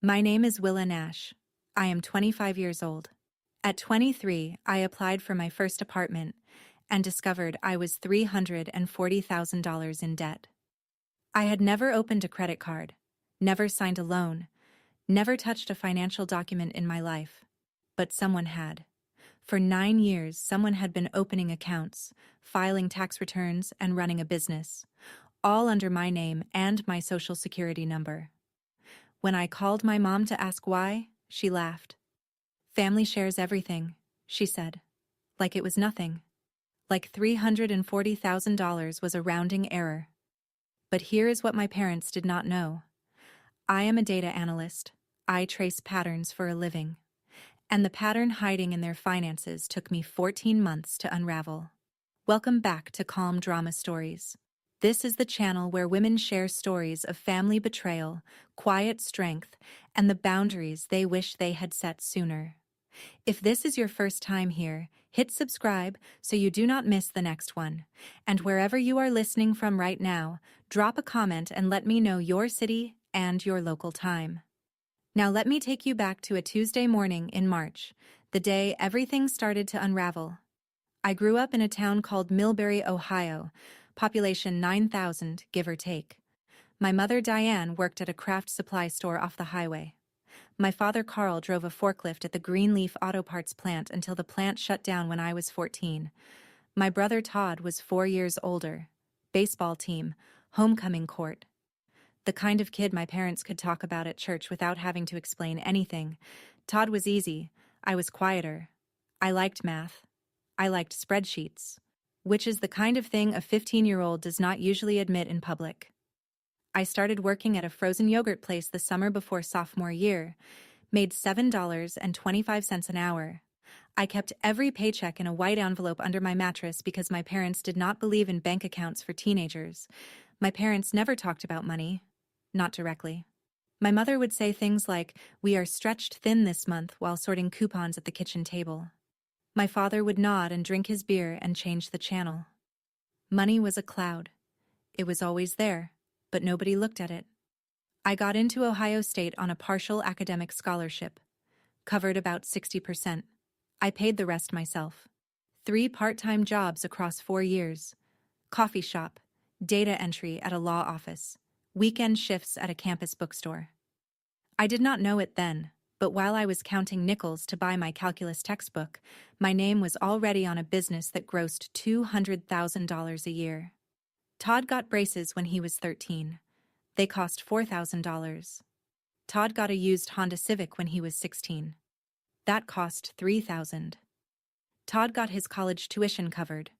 My name is Willa Nash. I am 25 years old. At 23, I applied for my first apartment and discovered I was $340,000 in debt. I had never opened a credit card, never signed a loan, never touched a financial document in my life. But someone had. For 9 years, someone had been opening accounts, filing tax returns, and running a business, all under my name and my social security number. When I called my mom to ask why, she laughed. "Family shares everything," she said. Like it was nothing. Like $340,000 was a rounding error. But here is what my parents did not know. I am a data analyst. I trace patterns for a living. And the pattern hiding in their finances took me 14 months to unravel. Welcome back to Calm Drama Stories. This is the channel where women share stories of family betrayal, quiet strength, and the boundaries they wish they had set sooner. If this is your first time here, hit subscribe so you do not miss the next one. And wherever you are listening from right now, drop a comment and let me know your city and your local time. Now let me take you back to a Tuesday morning in March, the day everything started to unravel. I grew up in a town called Millbury, Ohio, population 9,000, give or take. My mother, Diane, worked at a craft supply store off the highway. My father, Carl, drove a forklift at the Greenleaf Auto Parts plant until the plant shut down when I was 14. My brother, Todd, was 4 years older. Baseball team, homecoming court. The kind of kid my parents could talk about at church without having to explain anything. Todd was easy. I was quieter. I liked math. I liked spreadsheets, which is the kind of thing a 15-year-old does not usually admit in public. I started working at a frozen yogurt place the summer before sophomore year, made $7.25 an hour. I kept every paycheck in a white envelope under my mattress because my parents did not believe in bank accounts for teenagers. My parents never talked about money. Not directly. My mother would say things like, "We are stretched thin this month," while sorting coupons at the kitchen table. My father would nod and drink his beer and change the channel. Money was a cloud. It was always there, but nobody looked at it. I got into Ohio State on a partial academic scholarship. Covered about 60%. I paid the rest myself. 3 part-time jobs across 4 years. Coffee shop, data entry at a law office, weekend shifts at a campus bookstore. I did not know it then, but while I was counting nickels to buy my calculus textbook, my name was already on a business that grossed $200,000 a year. Todd got braces when he was 13. They cost $4,000. Todd got a used Honda Civic when he was 16. That cost $3,000. Todd got his college tuition covered.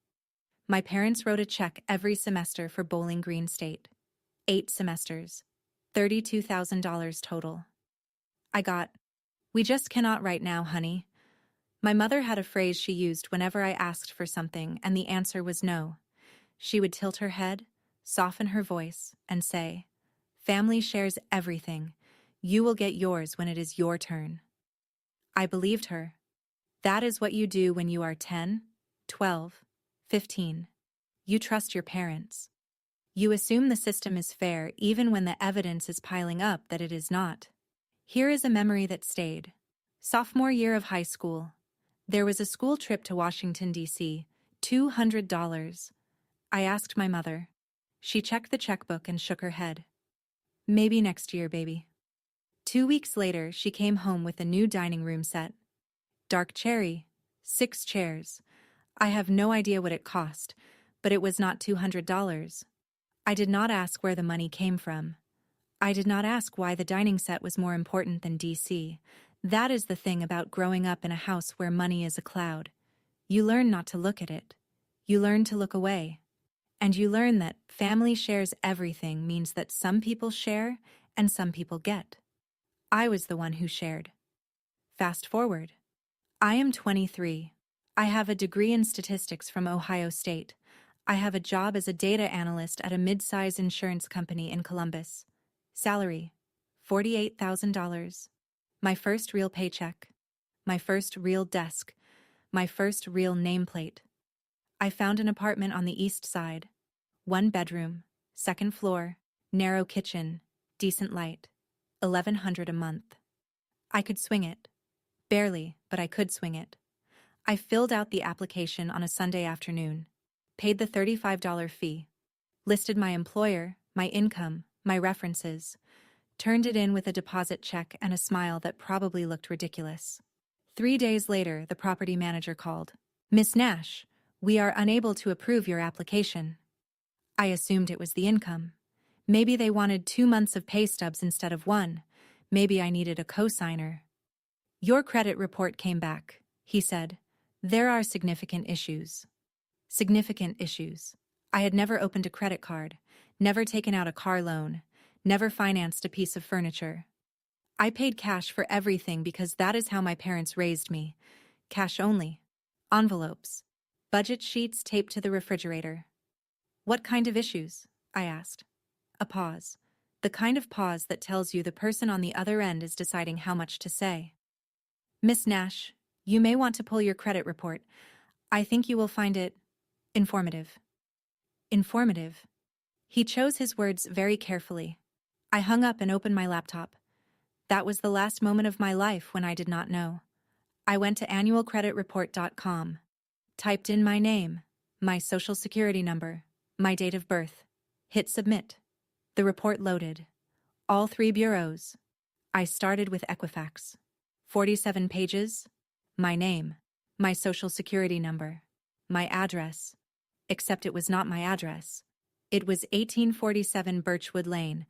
My parents wrote a check every semester for Bowling Green State. 8 semesters. $32,000 total. I got, "We just cannot right now, honey." My mother had a phrase she used whenever I asked for something and the answer was no. She would tilt her head, soften her voice, and say, "Family shares everything. You will get yours when it is your turn." I believed her. That is what you do when you are 10, 12, 15. You trust your parents. You assume the system is fair even when the evidence is piling up that it is not. Here is a memory that stayed. Sophomore year of high school. There was a school trip to Washington, D.C., $200. I asked my mother. She checked the checkbook and shook her head. "Maybe next year, baby." 2 weeks later, she came home with a new dining room set. Dark cherry, 6 chairs. I have no idea what it cost, but it was not $200. I did not ask where the money came from. I did not ask why the dining set was more important than DC. That is the thing about growing up in a house where money is a cloud. You learn not to look at it. You learn to look away. And you learn that family shares everything means that some people share and some people get. I was the one who shared. Fast forward. I am 23. I have a degree in statistics from Ohio State. I have a job as a data analyst at a mid-size insurance company in Columbus. Salary, $48,000. My first real paycheck. My first real desk. My first real nameplate. I found an apartment on the east side. 1 bedroom, 2nd floor, narrow kitchen, decent light. $1,100 a month. I could swing it. Barely, but I could swing it. I filled out the application on a Sunday afternoon, paid the $35 fee, listed my employer, my income, my references, turned it in with a deposit check and a smile that probably looked ridiculous. 3 days later, the property manager called. "Miss Nash, we are unable to approve your application." I assumed it was the income. Maybe they wanted 2 months of pay stubs instead of 1. Maybe I needed a cosigner. "Your credit report came back," he said. "There are significant issues." Significant issues. I had never opened a credit card, never taken out a car loan, never financed a piece of furniture. I paid cash for everything because that is how my parents raised me. Cash only. Envelopes. Budget sheets taped to the refrigerator. "What kind of issues?" I asked. A pause. The kind of pause that tells you the person on the other end is deciding how much to say. "Miss Nash, you may want to pull your credit report. I think you will find it informative." Informative. He chose his words very carefully. I hung up and opened my laptop. That was the last moment of my life when I did not know. I went to annualcreditreport.com, typed in my name, my social security number, my date of birth, hit submit. The report loaded. All 3 bureaus. I started with Equifax. 47 pages. My name, my social security number, my address. Except it was not my address. It was 1847 Birchwood Lane,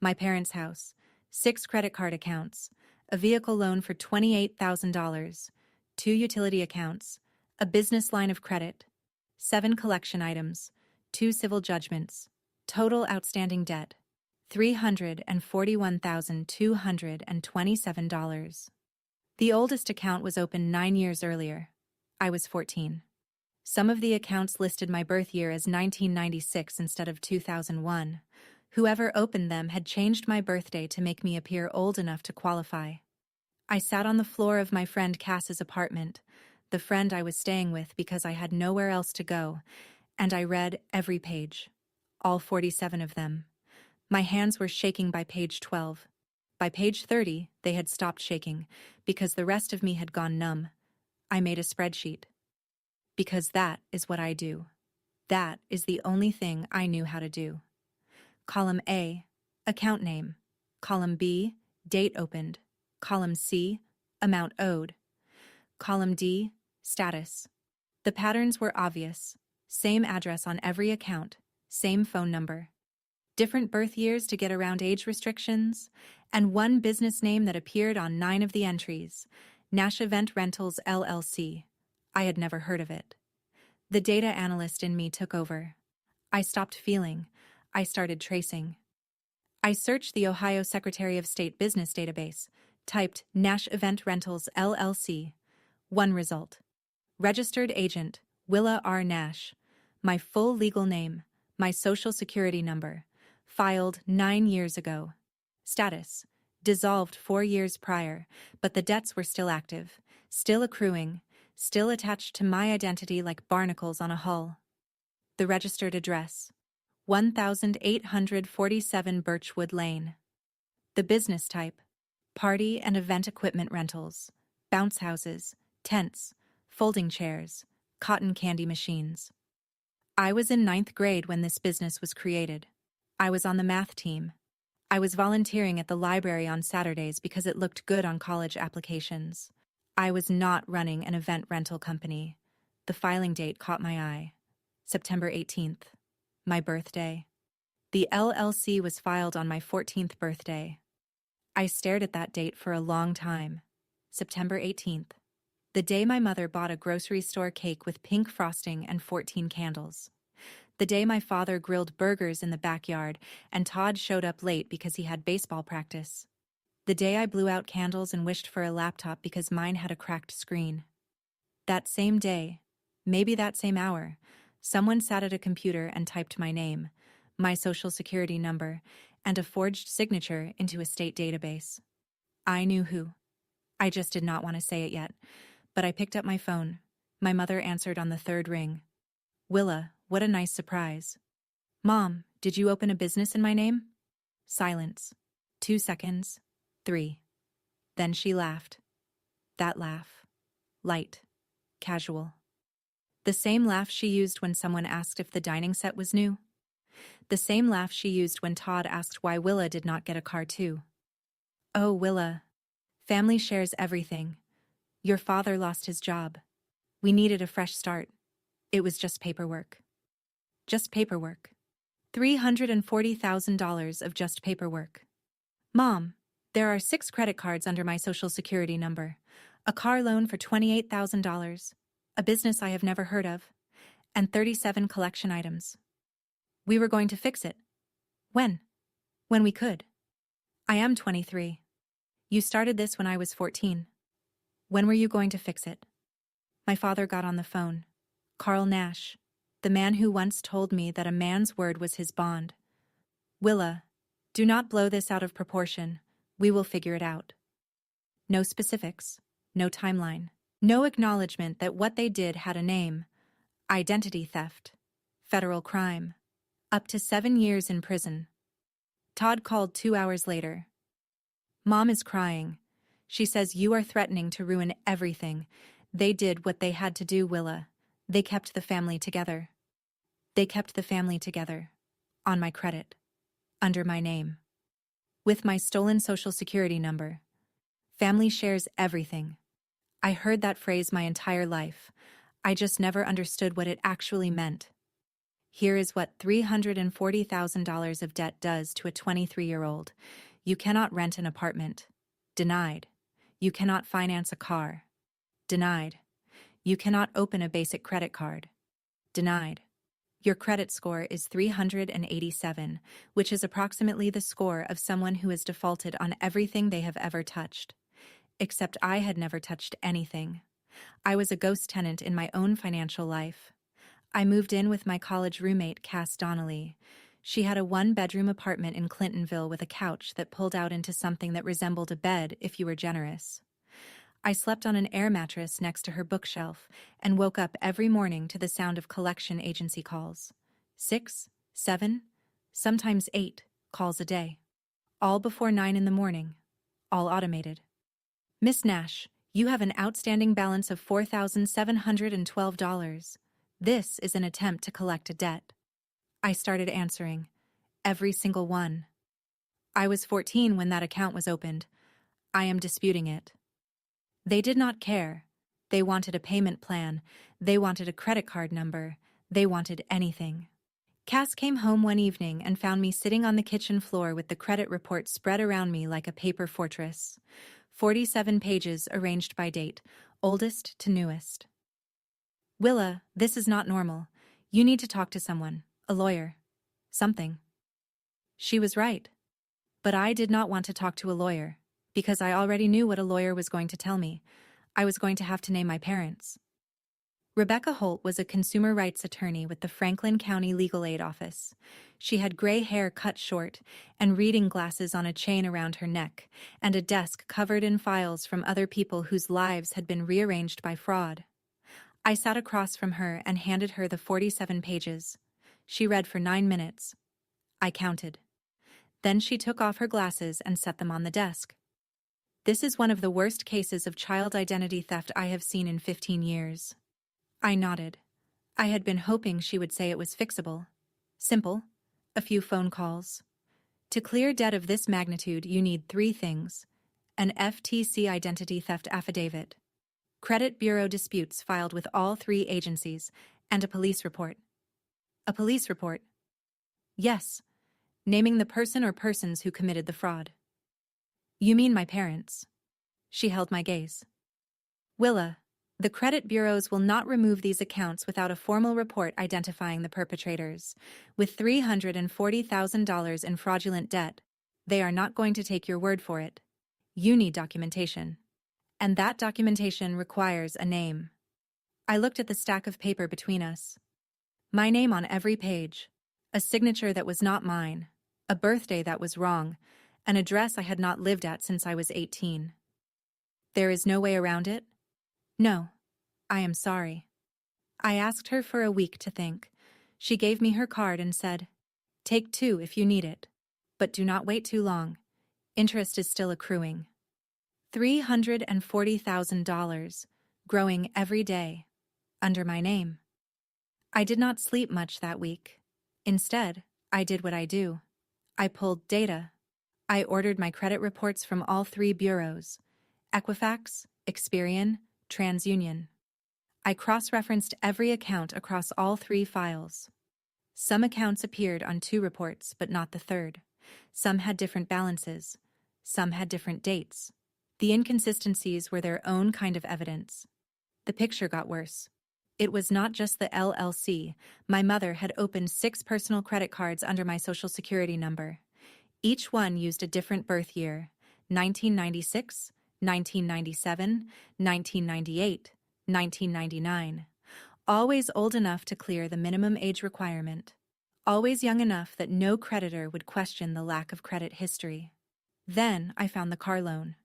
my parents' house, 6 credit card accounts, a vehicle loan for $28,000, 2 utility accounts, a business line of credit, 7 collection items, 2 civil judgments, total outstanding debt, $341,227. The oldest account was opened 9 years earlier. I was 14. Some of the accounts listed my birth year as 1996 instead of 2001. Whoever opened them had changed my birthday to make me appear old enough to qualify. I sat on the floor of my friend Cass's apartment, the friend I was staying with because I had nowhere else to go, and I read every page, all 47 of them. My hands were shaking by page 12. By page 30, they had stopped shaking, because the rest of me had gone numb. I made a spreadsheet. Because that is what I do. That is the only thing I knew how to do. Column A, account name. Column B, date opened. Column C, amount owed. Column D, status. The patterns were obvious. Same address on every account, same phone number. Different birth years to get around age restrictions, and one business name that appeared on 9 of the entries, Nash Event Rentals LLC. I had never heard of it. The data analyst in me took over. I stopped feeling. I started tracing. I searched the Ohio Secretary of State Business Database, typed Nash Event Rentals LLC. One result. Registered agent, Willa R. Nash. My full legal name, my social security number. Filed 9 years ago. Status. Dissolved 4 years prior, but the debts were still active, still accruing, still attached to my identity like barnacles on a hull. The registered address. 1847 Birchwood Lane. The business type. Party and event equipment rentals, bounce houses, tents, folding chairs, cotton candy machines. I was in 9th grade when this business was created. I was on the math team. I was volunteering at the library on Saturdays because it looked good on college applications. I was not running an event rental company. The filing date caught my eye. September 18th. My birthday. The LLC was filed on my 14th birthday. I stared at that date for a long time. September 18th. The day my mother bought a grocery store cake with pink frosting and 14 candles. The day my father grilled burgers in the backyard and Todd showed up late because he had baseball practice. The day I blew out candles and wished for a laptop because mine had a cracked screen. That same day, maybe that same hour, someone sat at a computer and typed my name, my social security number, and a forged signature into a state database. I knew who. I just did not want to say it yet, but I picked up my phone. My mother answered on the 3rd ring. "Willa, what a nice surprise." "Mom, did you open a business in my name?" Silence. 2 seconds. 3. Then she laughed. That laugh. Light. Casual. The same laugh she used when someone asked if the dining set was new. The same laugh she used when Todd asked why Willa did not get a car too. Oh, Willa. Family shares everything. Your father lost his job. We needed a fresh start. It was just paperwork. Just paperwork. $340,000 of just paperwork. Mom, there are 6 credit cards under my Social Security number, a car loan for $28,000, a business I have never heard of, and 37 collection items. We were going to fix it. When? When we could. I am 23. You started this when I was 14. When were you going to fix it? My father got on the phone. Carl Nash, the man who once told me that a man's word was his bond. Willa, do not blow this out of proportion. We will figure it out. No specifics, no timeline, no acknowledgement that what they did had a name. Identity theft. Federal crime. Up to 7 years in prison. Todd called 2 hours later. Mom is crying. She says you are threatening to ruin everything. They did what they had to do, Willa. They kept the family together. They kept the family together. On my credit. Under my name. With my stolen Social Security number. Family shares everything. I heard that phrase my entire life. I just never understood what it actually meant. Here is what $340,000 of debt does to a 23-year-old. You cannot rent an apartment. Denied. You cannot finance a car. Denied. You cannot open a basic credit card. Denied. Your credit score is 387, which is approximately the score of someone who has defaulted on everything they have ever touched. Except I had never touched anything. I was a ghost tenant in my own financial life. I moved in with my college roommate, Cass Donnelly. She had a 1-bedroom apartment in Clintonville with a couch that pulled out into something that resembled a bed if you were generous. I slept on an air mattress next to her bookshelf and woke up every morning to the sound of collection agency calls. 6, 7, sometimes 8 calls a day. All before 9 in the morning. All automated. Miss Nash, you have an outstanding balance of $4,712. This is an attempt to collect a debt. I started answering. Every single one. I was 14 when that account was opened. I am disputing it. They did not care. They wanted a payment plan. They wanted a credit card number. They wanted anything. Cass came home one evening and found me sitting on the kitchen floor with the credit report spread around me like a paper fortress. 47 pages arranged by date, oldest to newest. Willa, this is not normal. You need to talk to someone, a lawyer. Something. She was right. But I did not want to talk to a lawyer, because I already knew what a lawyer was going to tell me. I was going to have to name my parents. Rebecca Holt was a consumer rights attorney with the Franklin County Legal Aid Office. She had gray hair cut short and reading glasses on a chain around her neck, and a desk covered in files from other people whose lives had been rearranged by fraud. I sat across from her and handed her the 47 pages. She read for 9 minutes. I counted. Then she took off her glasses and set them on the desk. This is one of the worst cases of child identity theft I have seen in 15 years. I nodded. I had been hoping she would say it was fixable. Simple. A few phone calls. To clear debt of this magnitude, you need 3 things. An FTC identity theft affidavit, credit bureau disputes filed with all 3 agencies, and a police report. A police report? Yes. Naming the person or persons who committed the fraud. You mean my parents? She held my gaze. Willa, the credit bureaus will not remove these accounts without a formal report identifying the perpetrators. With $340,000 in fraudulent debt, they are not going to take your word for it. You need documentation. And that documentation requires a name. I looked at the stack of paper between us. My name on every page. A signature that was not mine. A birthday that was wrong. An address I had not lived at since I was 18. There is no way around it? No. I am sorry. I asked her for a week to think. She gave me her card and said, "Take 2 if you need it. But do not wait too long. Interest is still accruing. $340,000, growing every day, under my name. I did not sleep much that week. Instead, I did what I do. I pulled data. I ordered my credit reports from all three bureaus: Equifax, Experian, TransUnion. I cross-referenced every account across all three files. Some accounts appeared on two reports, but not the third. Some had different balances. Some had different dates. The inconsistencies were their own kind of evidence. The picture got worse. It was not just the LLC. My mother had opened 6 personal credit cards under my Social Security number. Each one used a different birth year: 1996, 1997, 1998, 1999. Always old enough to clear the minimum age requirement. Always young enough that no creditor would question the lack of credit history. Then I found the car loan.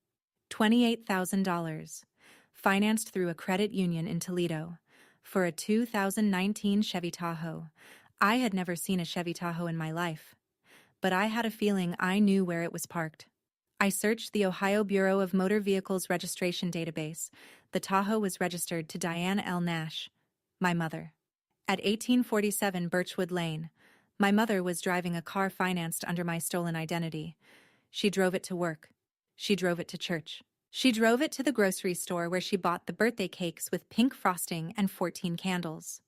$28,000. Financed through a credit union in Toledo. For a 2019 Chevy Tahoe. I had never seen a Chevy Tahoe in my life. But I had a feeling I knew where it was parked. I searched the Ohio Bureau of Motor Vehicles Registration database. The Tahoe was registered to Diane L. Nash, my mother. At 1847 Birchwood Lane, my mother was driving a car financed under my stolen identity. She drove it to work. She drove it to church. She drove it to the grocery store where she bought the birthday cakes with pink frosting and 14 candles.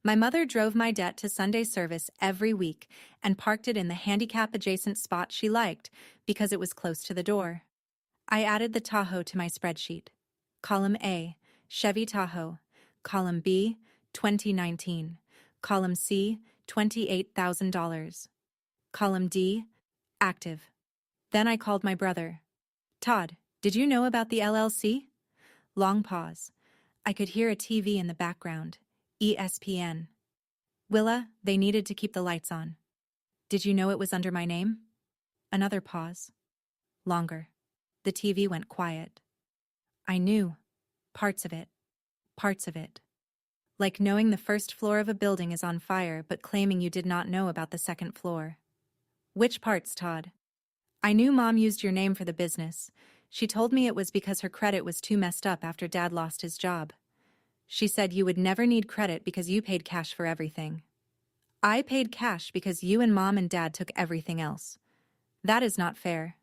My mother drove my debt to Sunday service every week and parked it in the handicap-adjacent spot she liked because it was close to the door. I added the Tahoe to my spreadsheet. Column A, Chevy Tahoe. Column B, 2019. Column C, $28,000. Column D, active. Then I called my brother. Todd, did you know about the LLC? Long pause. I could hear a TV in the background. ESPN. Willa, they needed to keep the lights on. Did you know it was under my name? Another pause. Longer. The TV went quiet. I knew. Parts of it. Parts of it. Like knowing the first floor of a building is on fire but claiming you did not know about the second floor. Which parts, Todd? I knew Mom used your name for the business. She told me it was because her credit was too messed up after Dad lost his job. She said you would never need credit because you paid cash for everything. I paid cash because you and Mom and Dad took everything else. That is not fair.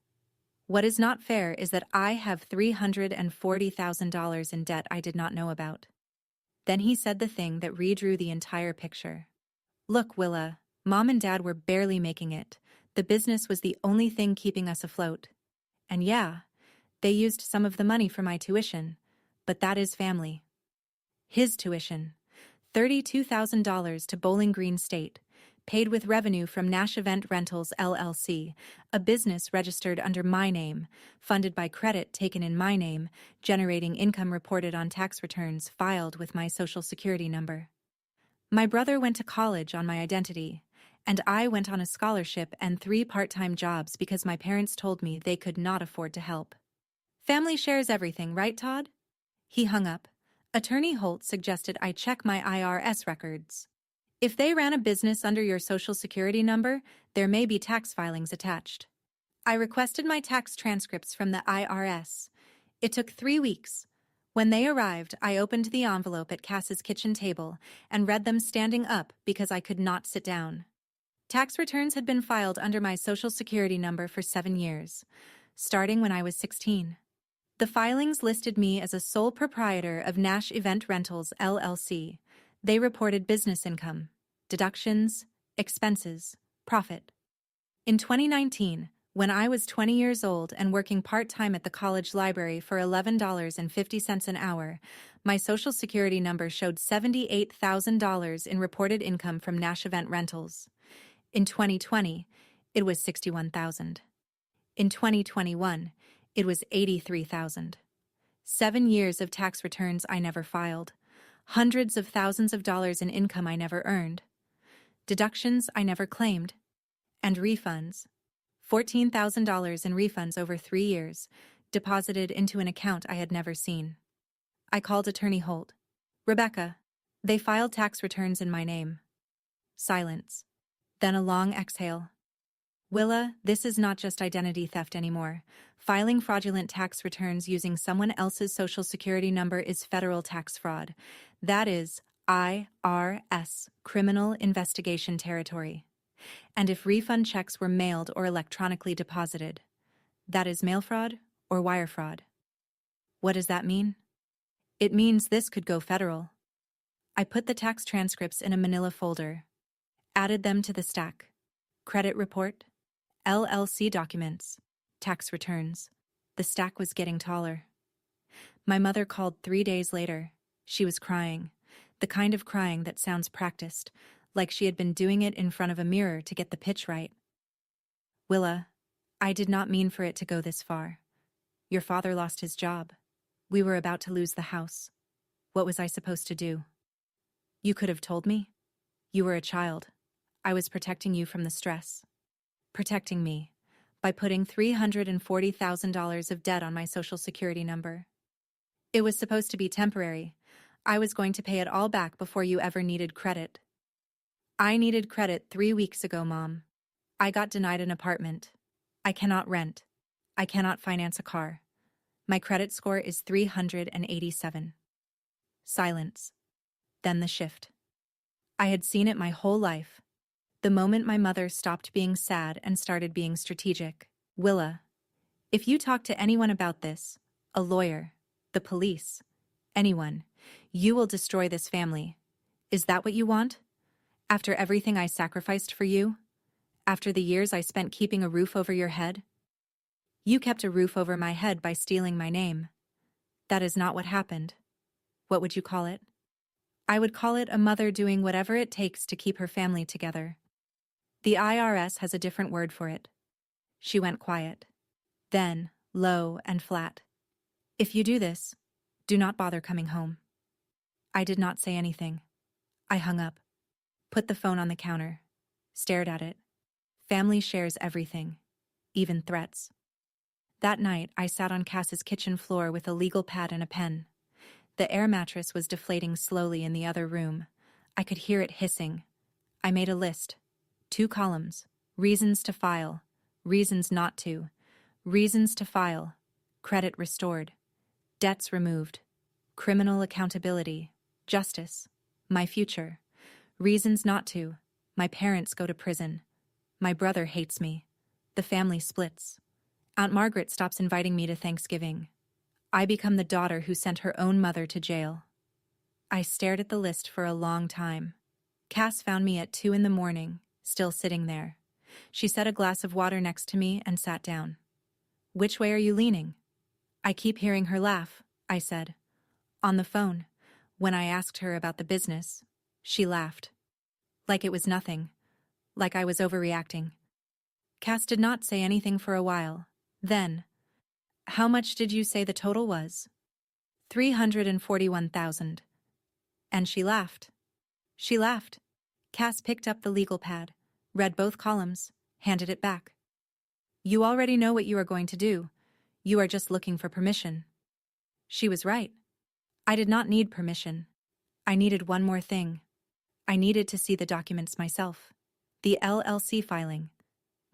What is not fair is that I have $340,000 in debt I did not know about. Then he said the thing that redrew the entire picture. Look, Willa, Mom and Dad were barely making it. The business was the only thing keeping us afloat. And yeah, they used some of the money for my tuition, but that is family. His tuition, $32,000 to Bowling Green State, paid with revenue from Nash Event Rentals LLC, a business registered under my name, funded by credit taken in my name, generating income reported on tax returns filed with my Social Security number. My brother went to college on my identity, and I went on a scholarship and 3 part-time jobs because my parents told me they could not afford to help. Family shares everything, right, Todd? He hung up. Attorney Holt suggested I check my IRS records. If they ran a business under your Social Security number, there may be tax filings attached. I requested my tax transcripts from the IRS. It took 3 weeks. When they arrived, I opened the envelope at Cass's kitchen table and read them standing up because I could not sit down. Tax returns had been filed under my Social Security number for 7 years, starting when I was 16. The filings listed me as a sole proprietor of Nash Event Rentals, LLC. They reported business income, deductions, expenses, profit. In 2019, when I was 20 years old and working part-time at the college library for $11.50 an hour, my Social Security number showed $78,000 in reported income from Nash Event Rentals. In 2020, it was $61,000. In 2021, it was $83,000. 7 years of tax returns I never filed. Hundreds of thousands of dollars in income I never earned. Deductions I never claimed. And refunds. $14,000 in refunds over 3 years, deposited into an account I had never seen. I called Attorney Holt. Rebecca, they filed tax returns in my name. Silence. Then a long exhale. Willa, this is not just identity theft anymore. Filing fraudulent tax returns using someone else's social security number is federal tax fraud. That is IRS, criminal investigation territory. And if refund checks were mailed or electronically deposited, that is mail fraud or wire fraud. What does that mean? It means this could go federal. I put the tax transcripts in a manila folder, added them to the stack. Credit report, LLC documents, tax returns. The stack was getting taller. My mother called 3 days later. She was crying, the kind of crying that sounds practiced, like she had been doing it in front of a mirror to get the pitch right. Willa, I did not mean for it to go this far. Your father lost his job. We were about to lose the house. What was I supposed to do? You could have told me. You were a child. I was protecting you from the stress. Protecting me by putting $340,000 of debt on my social security number. It was supposed to be temporary. I was going to pay it all back before you ever needed credit. I needed credit 3 weeks ago, Mom. I got denied an apartment. I cannot rent. I cannot finance a car. My credit score is 387. Silence. Then the shift. I had seen it my whole life. The moment my mother stopped being sad and started being strategic. Willa, if you talk to anyone about this, a lawyer, the police, anyone, you will destroy this family. Is that what you want? After everything I sacrificed for you? After the years I spent keeping a roof over your head? You kept a roof over my head by stealing my name. That is not what happened. What would you call it? I would call it a mother doing whatever it takes to keep her family together. The IRS has a different word for it. She went quiet. Then, low and flat. If you do this, do not bother coming home. I did not say anything. I hung up. Put the phone on the counter. Stared at it. Family shares everything. Even threats. That night, I sat on Cass's kitchen floor with a legal pad and a pen. The air mattress was deflating slowly in the other room. I could hear it hissing. I made a list. 2 columns. Reasons to file. Reasons not to. Reasons to file. Credit restored. Debts removed. Criminal accountability. Justice. My future. Reasons not to. My parents go to prison. My brother hates me. The family splits. Aunt Margaret stops inviting me to Thanksgiving. I become the daughter who sent her own mother to jail. I stared at the list for a long time. Cass found me at 2 in the morning, still sitting there. She set a glass of water next to me and sat down. Which way are you leaning? I keep hearing her laugh, I said. On the phone, when I asked her about the business, she laughed. Like it was nothing. Like I was overreacting. Cass did not say anything for a while. Then, how much did you say the total was? 341,000. And she laughed. She laughed. Cass picked up the legal pad, read both columns, handed it back. You already know what you are going to do. You are just looking for permission. She was right. I did not need permission. I needed one more thing. I needed to see the documents myself. The LLC filing.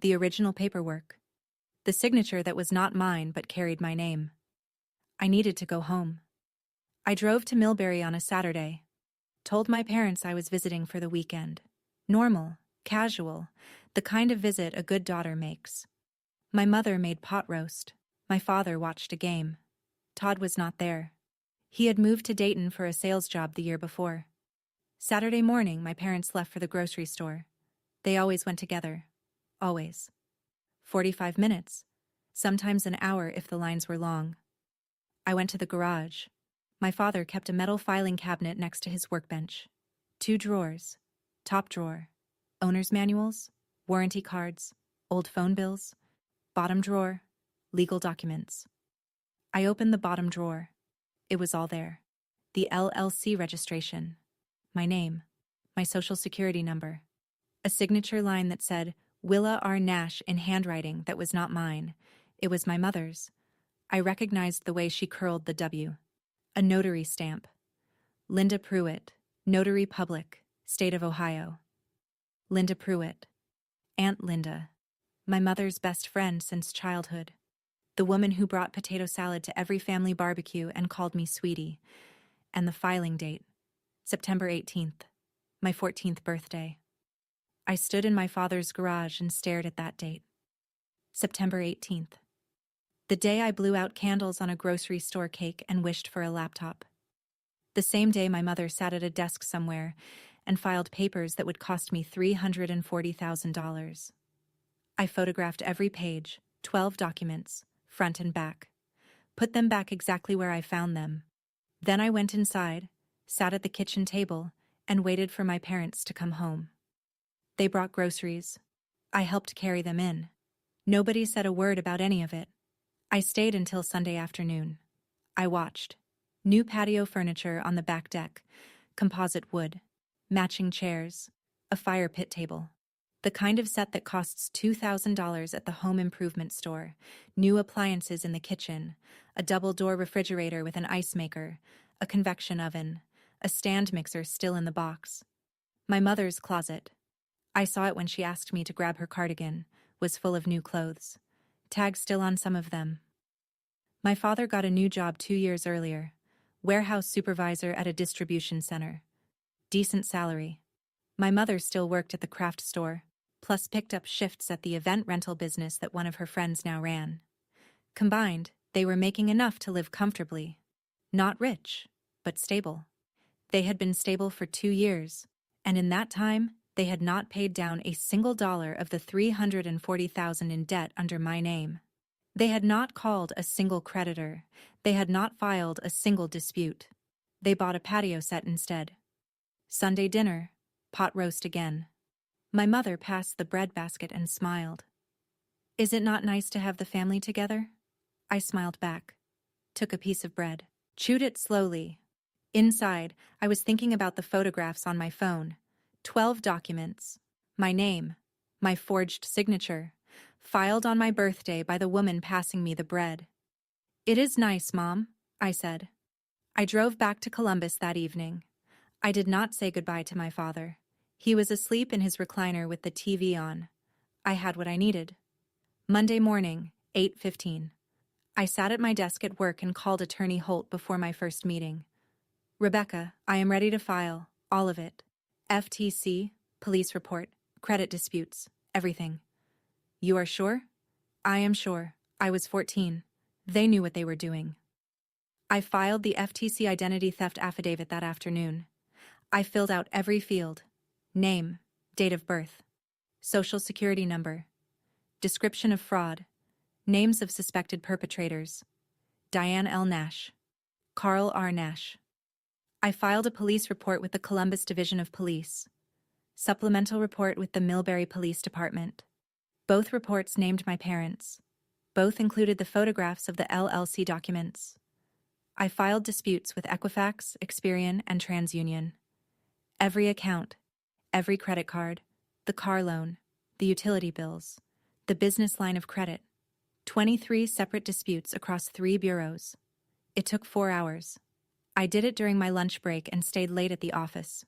The original paperwork. The signature that was not mine but carried my name. I needed to go home. I drove to Millbury on a Saturday. Told my parents I was visiting for the weekend. Normal, casual, the kind of visit a good daughter makes. My mother made pot roast. My father watched a game. Todd was not there. He had moved to Dayton for a sales job the year before. Saturday morning, my parents left for the grocery store. They always went together. Always. 45 minutes. Sometimes an hour if the lines were long. I went to the garage. My father kept a metal filing cabinet next to his workbench. 2 drawers. Top drawer. Owner's manuals, warranty cards, old phone bills. Bottom drawer. Legal documents. I opened the bottom drawer. It was all there. The LLC registration. My name. My social security number. A signature line that said, Willa R. Nash in handwriting that was not mine. It was my mother's. I recognized the way she curled the W. A notary stamp. Linda Pruitt, Notary Public, State of Ohio. Linda Pruitt. Aunt Linda. My mother's best friend since childhood. The woman who brought potato salad to every family barbecue and called me sweetie. And the filing date, September 18th, my 14th birthday. I stood in my father's garage and stared at that date. September 18th. The day I blew out candles on a grocery store cake and wished for a laptop. The same day my mother sat at a desk somewhere and filed papers that would cost me $340,000. I photographed every page, 12 documents, front and back. Put them back exactly where I found them. Then I went inside, sat at the kitchen table, and waited for my parents to come home. They brought groceries. I helped carry them in. Nobody said a word about any of it. I stayed until Sunday afternoon. I watched. New patio furniture on the back deck, composite wood, matching chairs, a fire pit table. The kind of set that costs $2,000 at the home improvement store, new appliances in the kitchen, a double-door refrigerator with an ice maker, a convection oven, a stand mixer still in the box. My mother's closet. I saw it when she asked me to grab her cardigan, was full of new clothes. Tags still on some of them. My father got a new job 2 years earlier, warehouse supervisor at a distribution center. Decent salary. My mother still worked at the craft store, plus picked up shifts at the event rental business that one of her friends now ran. Combined, they were making enough to live comfortably. Not rich, but stable. They had been stable for 2 years, and in that time, they had not paid down a single dollar of the $340,000 in debt under my name. They had not called a single creditor. They had not filed a single dispute. They bought a patio set instead. Sunday dinner, pot roast again. My mother passed the bread basket and smiled. Is it not nice to have the family together? I smiled back, took a piece of bread, chewed it slowly. Inside, I was thinking about the photographs on my phone. 12 documents. My name, my forged signature, filed on my birthday by the woman passing me the bread. It is nice, Mom, I said. I drove back to Columbus that evening. I did not say goodbye to my father. He was asleep in his recliner with the TV on. I had what I needed. Monday morning, 8:15. I sat at my desk at work and called Attorney Holt before my first meeting. Rebecca, I am ready to file, all of it. FTC, police report, credit disputes, everything. You are sure? I am sure. I was 14. They knew what they were doing. I filed the FTC identity theft affidavit that afternoon. I filled out every field. Name, date of birth, social security number, description of fraud, names of suspected perpetrators, Diane L. Nash, Carl R. Nash. I filed a police report with the Columbus Division of Police, supplemental report with the Millbury Police Department. Both reports named my parents. Both included the photographs of the LLC documents. I filed disputes with Equifax, Experian, and TransUnion. Every account, every credit card, the car loan, the utility bills, the business line of credit, 23 separate disputes across 3 bureaus. It took 4 hours. I did it during my lunch break and stayed late at the office.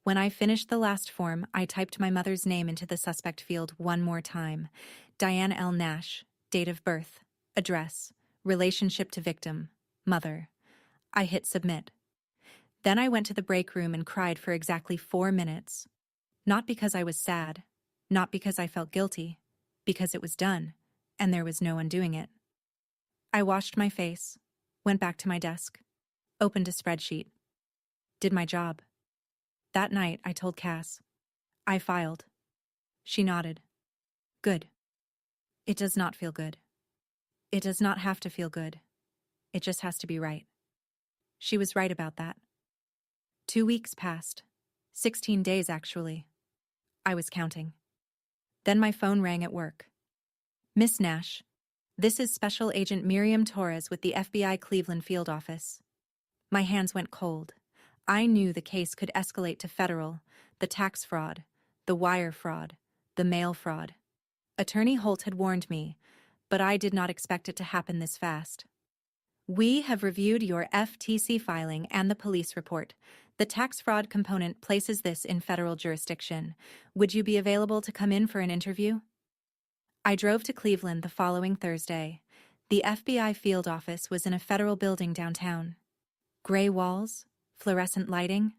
When I finished the last form, I typed my mother's name into the suspect field one more time. Diane L. Nash, date of birth, address, relationship to victim, mother. I hit submit. Then I went to the break room and cried for exactly 4 minutes. Not because I was sad, not because I felt guilty, because it was done, and there was no undoing it. I washed my face, went back to my desk, opened a spreadsheet, did my job. That night, I told Cass. I filed. She nodded. Good. It does not feel good. It does not have to feel good. It just has to be right. She was right about that. 2 weeks passed. 16 days, actually. I was counting. Then my phone rang at work. Miss Nash, this is Special Agent Miriam Torres with the FBI Cleveland Field Office. My hands went cold. I knew the case could escalate to federal, the tax fraud, the wire fraud, the mail fraud. Attorney Holt had warned me, but I did not expect it to happen this fast. We have reviewed your FTC filing and the police report. The tax fraud component places this in federal jurisdiction. Would you be available to come in for an interview? I drove to Cleveland the following Thursday. The FBI field office was in a federal building downtown. Gray walls, fluorescent lighting,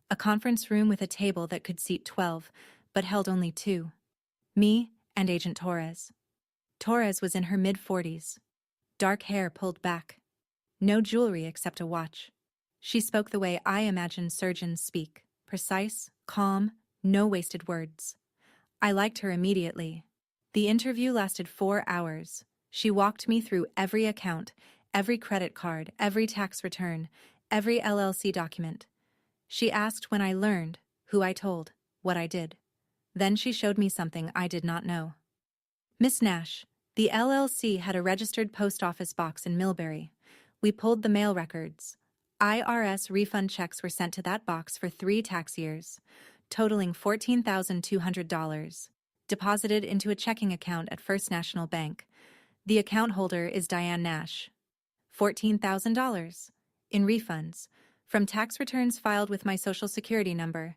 a conference room with a table that could seat 12, but held only 2. Me and Agent Torres. Torres was in her mid-40s. Dark hair pulled back. No jewelry except a watch. She spoke the way I imagine surgeons speak, precise, calm, no wasted words. I liked her immediately. The interview lasted 4 hours. She walked me through every account, every credit card, every tax return, every LLC document. She asked when I learned, who I told, what I did. Then she showed me something I did not know. Miss Nash, the LLC had a registered post office box in Millbury. We pulled the mail records. IRS refund checks were sent to that box for 3 tax years, totaling $14,200, deposited into a checking account at First National Bank. The account holder is Diane Nash. $14,000 in refunds from tax returns filed with my Social Security number,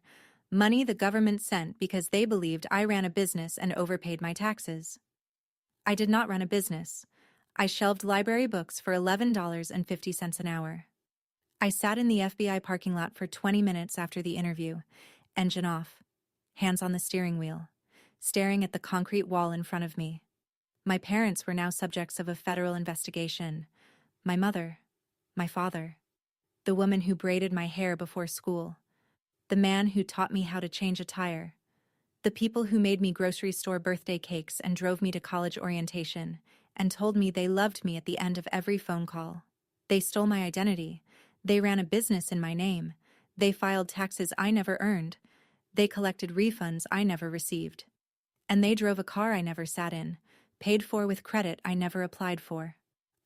money the government sent because they believed I ran a business and overpaid my taxes. I did not run a business. I shelved library books for $11.50 an hour. I sat in the FBI parking lot for 20 minutes after the interview, engine off, hands on the steering wheel, staring at the concrete wall in front of me. My parents were now subjects of a federal investigation. My mother, my father, the woman who braided my hair before school, the man who taught me how to change a tire, the people who made me grocery store birthday cakes and drove me to college orientation and told me they loved me at the end of every phone call. They stole my identity. They ran a business in my name. They filed taxes I never earned. They collected refunds I never received. And they drove a car I never sat in, paid for with credit I never applied for.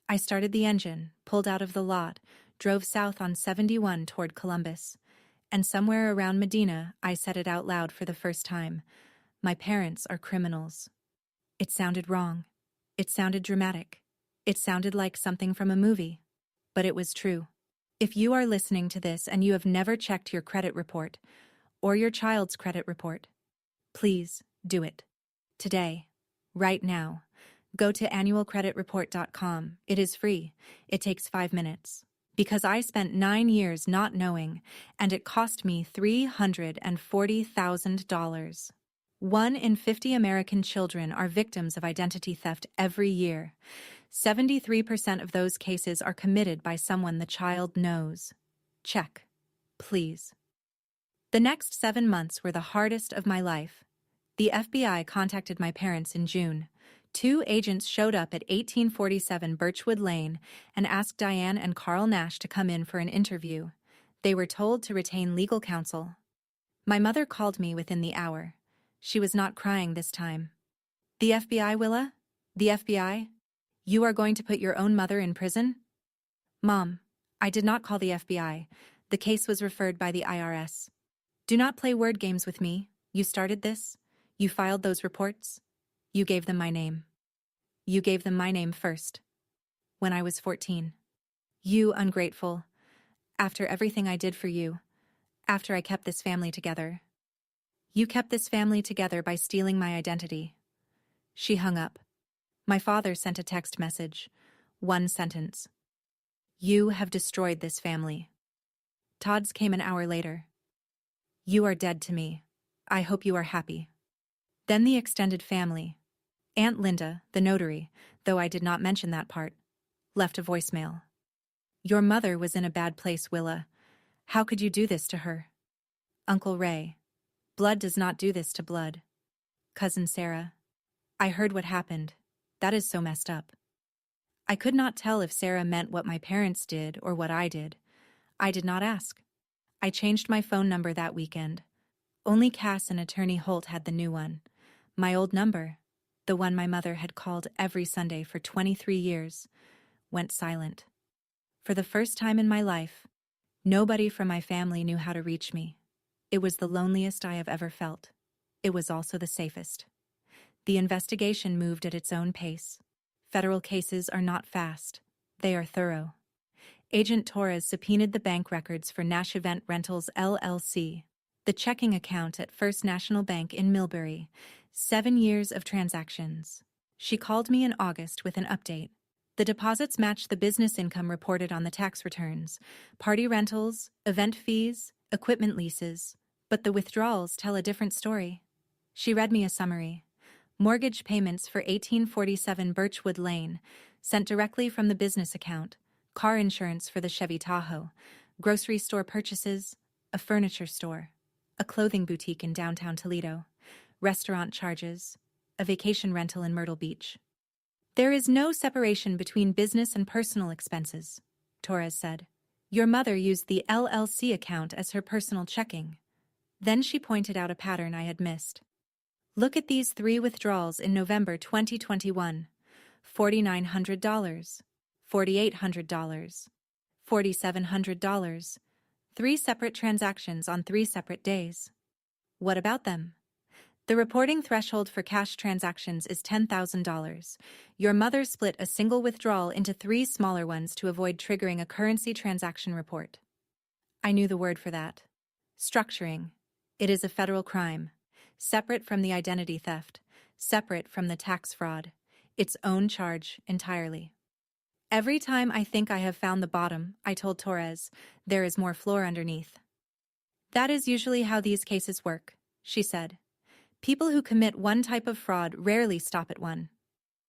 I started the engine, pulled out of the lot, drove south on 71 toward Columbus. And somewhere around Medina, I said it out loud for the first time. My parents are criminals. It sounded wrong. It sounded dramatic. It sounded like something from a movie. But it was true. If you are listening to this and you have never checked your credit report, or your child's credit report, please do it. Today. Right now. Go to annualcreditreport.com. It is free. It takes 5 minutes. Because I spent 9 years not knowing, and it cost me $340,000. 1 in 50 American children are victims of identity theft every year. 73% of those cases are committed by someone the child knows. Check, please. The next 7 months were the hardest of my life. The FBI contacted my parents in June. 2 agents showed up at 1847 Birchwood Lane and asked Diane and Carl Nash to come in for an interview. They were told to retain legal counsel. My mother called me within the hour. She was not crying this time. The FBI, Willa? The FBI? You are going to put your own mother in prison? Mom, I did not call the FBI. The case was referred by the IRS. Do not play word games with me. You started this. You filed those reports. You gave them my name. You gave them my name first. When I was 14. You ungrateful. After everything I did for you. After I kept this family together. You kept this family together by stealing my identity. She hung up. My father sent a text message. 1 sentence. You have destroyed this family. Todd's came an hour later. You are dead to me. I hope you are happy. Then the extended family. Aunt Linda, the notary, though I did not mention that part, left a voicemail. Your mother was in a bad place, Willa. How could you do this to her? Uncle Ray. Blood does not do this to blood. Cousin Sarah. I heard what happened. That is so messed up. I could not tell if Sarah meant what my parents did or what I did. I did not ask. I changed my phone number that weekend. Only Cass and Attorney Holt had the new one. My old number, the one my mother had called every Sunday for 23 years, went silent. For the first time in my life, nobody from my family knew how to reach me. It was the loneliest I have ever felt. It was also the safest. The investigation moved at its own pace. Federal cases are not fast. They are thorough. Agent Torres subpoenaed the bank records for Nash Event Rentals LLC, the checking account at First National Bank in Millbury, 7 years of transactions. She called me in August with an update. The deposits matched the business income reported on the tax returns, party rentals, event fees, equipment leases, but the withdrawals tell a different story. She read me a summary. Mortgage payments for 1847 Birchwood Lane, sent directly from the business account, car insurance for the Chevy Tahoe, grocery store purchases, a furniture store, a clothing boutique in downtown Toledo, restaurant charges, a vacation rental in Myrtle Beach. There is no separation between business and personal expenses, Torres said. Your mother used the LLC account as her personal checking. Then she pointed out a pattern I had missed. Look at these 3 withdrawals in November 2021. $4,900, $4,800, $4,700. 3 separate transactions on 3 separate days. What about them? The reporting threshold for cash transactions is $10,000. Your mother split a single withdrawal into 3 smaller ones to avoid triggering a currency transaction report. I knew the word for that. Structuring. It is a federal crime. Separate from the identity theft. Separate from the tax fraud. Its own charge entirely. Every time I think I have found the bottom, I told Torres, there is more floor underneath. That is usually how these cases work, she said. People who commit one type of fraud rarely stop at one.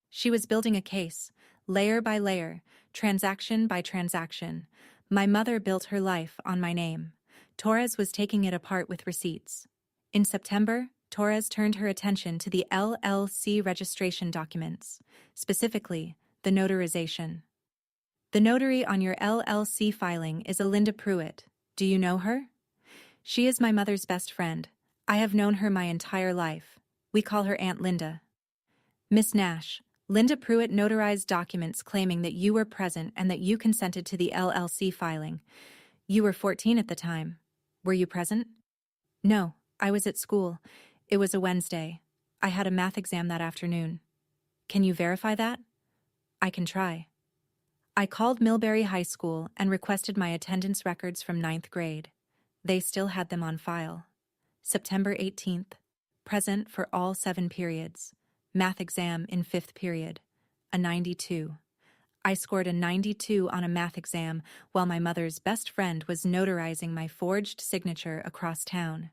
She was building a case, layer by layer, transaction by transaction. My mother built her life on my name. Torres was taking it apart with receipts. In September, Torres turned her attention to the LLC registration documents, specifically, the notarization. The notary on your LLC filing is a Linda Pruitt. Do you know her? She is my mother's best friend. I have known her my entire life. We call her Aunt Linda. Miss Nash, Linda Pruitt notarized documents claiming that you were present and that you consented to the LLC filing. You were 14 at the time. Were you present? No, I was at school. It was a Wednesday. I had a math exam that afternoon. Can you verify that? I can try. I called Millbury High School and requested my attendance records from 9th grade. They still had them on file. September 18th, present for all 7 periods. Math exam in 5th period, a 92. I scored a 92 on a math exam while my mother's best friend was notarizing my forged signature across town.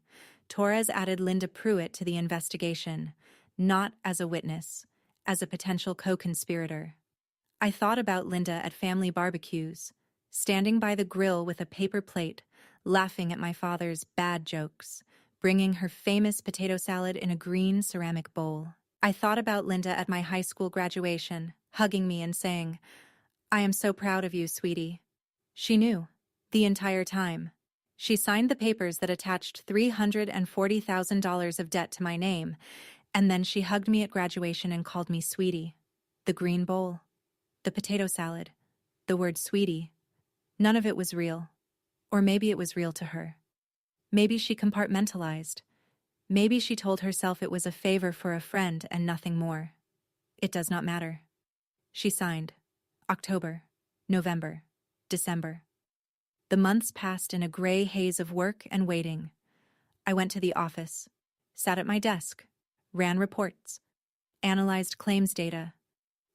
Torres added Linda Pruitt to the investigation, not as a witness, as a potential co-conspirator. I thought about Linda at family barbecues, standing by the grill with a paper plate, laughing at my father's bad jokes, bringing her famous potato salad in a green ceramic bowl. I thought about Linda at my high school graduation, hugging me and saying, I am so proud of you, sweetie. She knew, the entire time. She signed the papers that attached $340,000 of debt to my name, and then she hugged me at graduation and called me sweetie. The green bowl, the potato salad, the word sweetie. None of it was real. Or maybe it was real to her. Maybe she compartmentalized. Maybe she told herself it was a favor for a friend and nothing more. It does not matter. She signed. October, November, December. The months passed in a gray haze of work and waiting. I went to the office, sat at my desk, ran reports, analyzed claims data,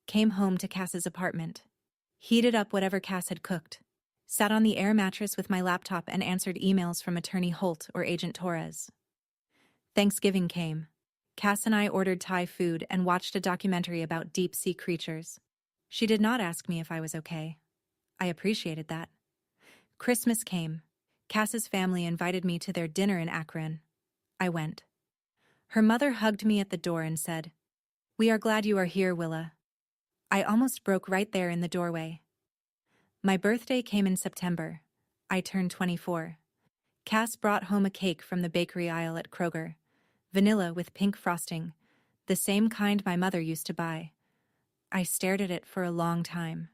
came home to Cass's apartment, heated up whatever Cass had cooked, sat on the air mattress with my laptop and answered emails from Attorney Holt or Agent Torres. Thanksgiving came. Cass and I ordered Thai food and watched a documentary about deep-sea creatures. She did not ask me if I was okay. I appreciated that. Christmas came. Cass's family invited me to their dinner in Akron. I went. Her mother hugged me at the door and said, "We are glad you are here, Willa." I almost broke right there in the doorway. My birthday came in September. I turned 24. Cass brought home a cake from the bakery aisle at Kroger. Vanilla with pink frosting, the same kind my mother used to buy. I stared at it for a long time.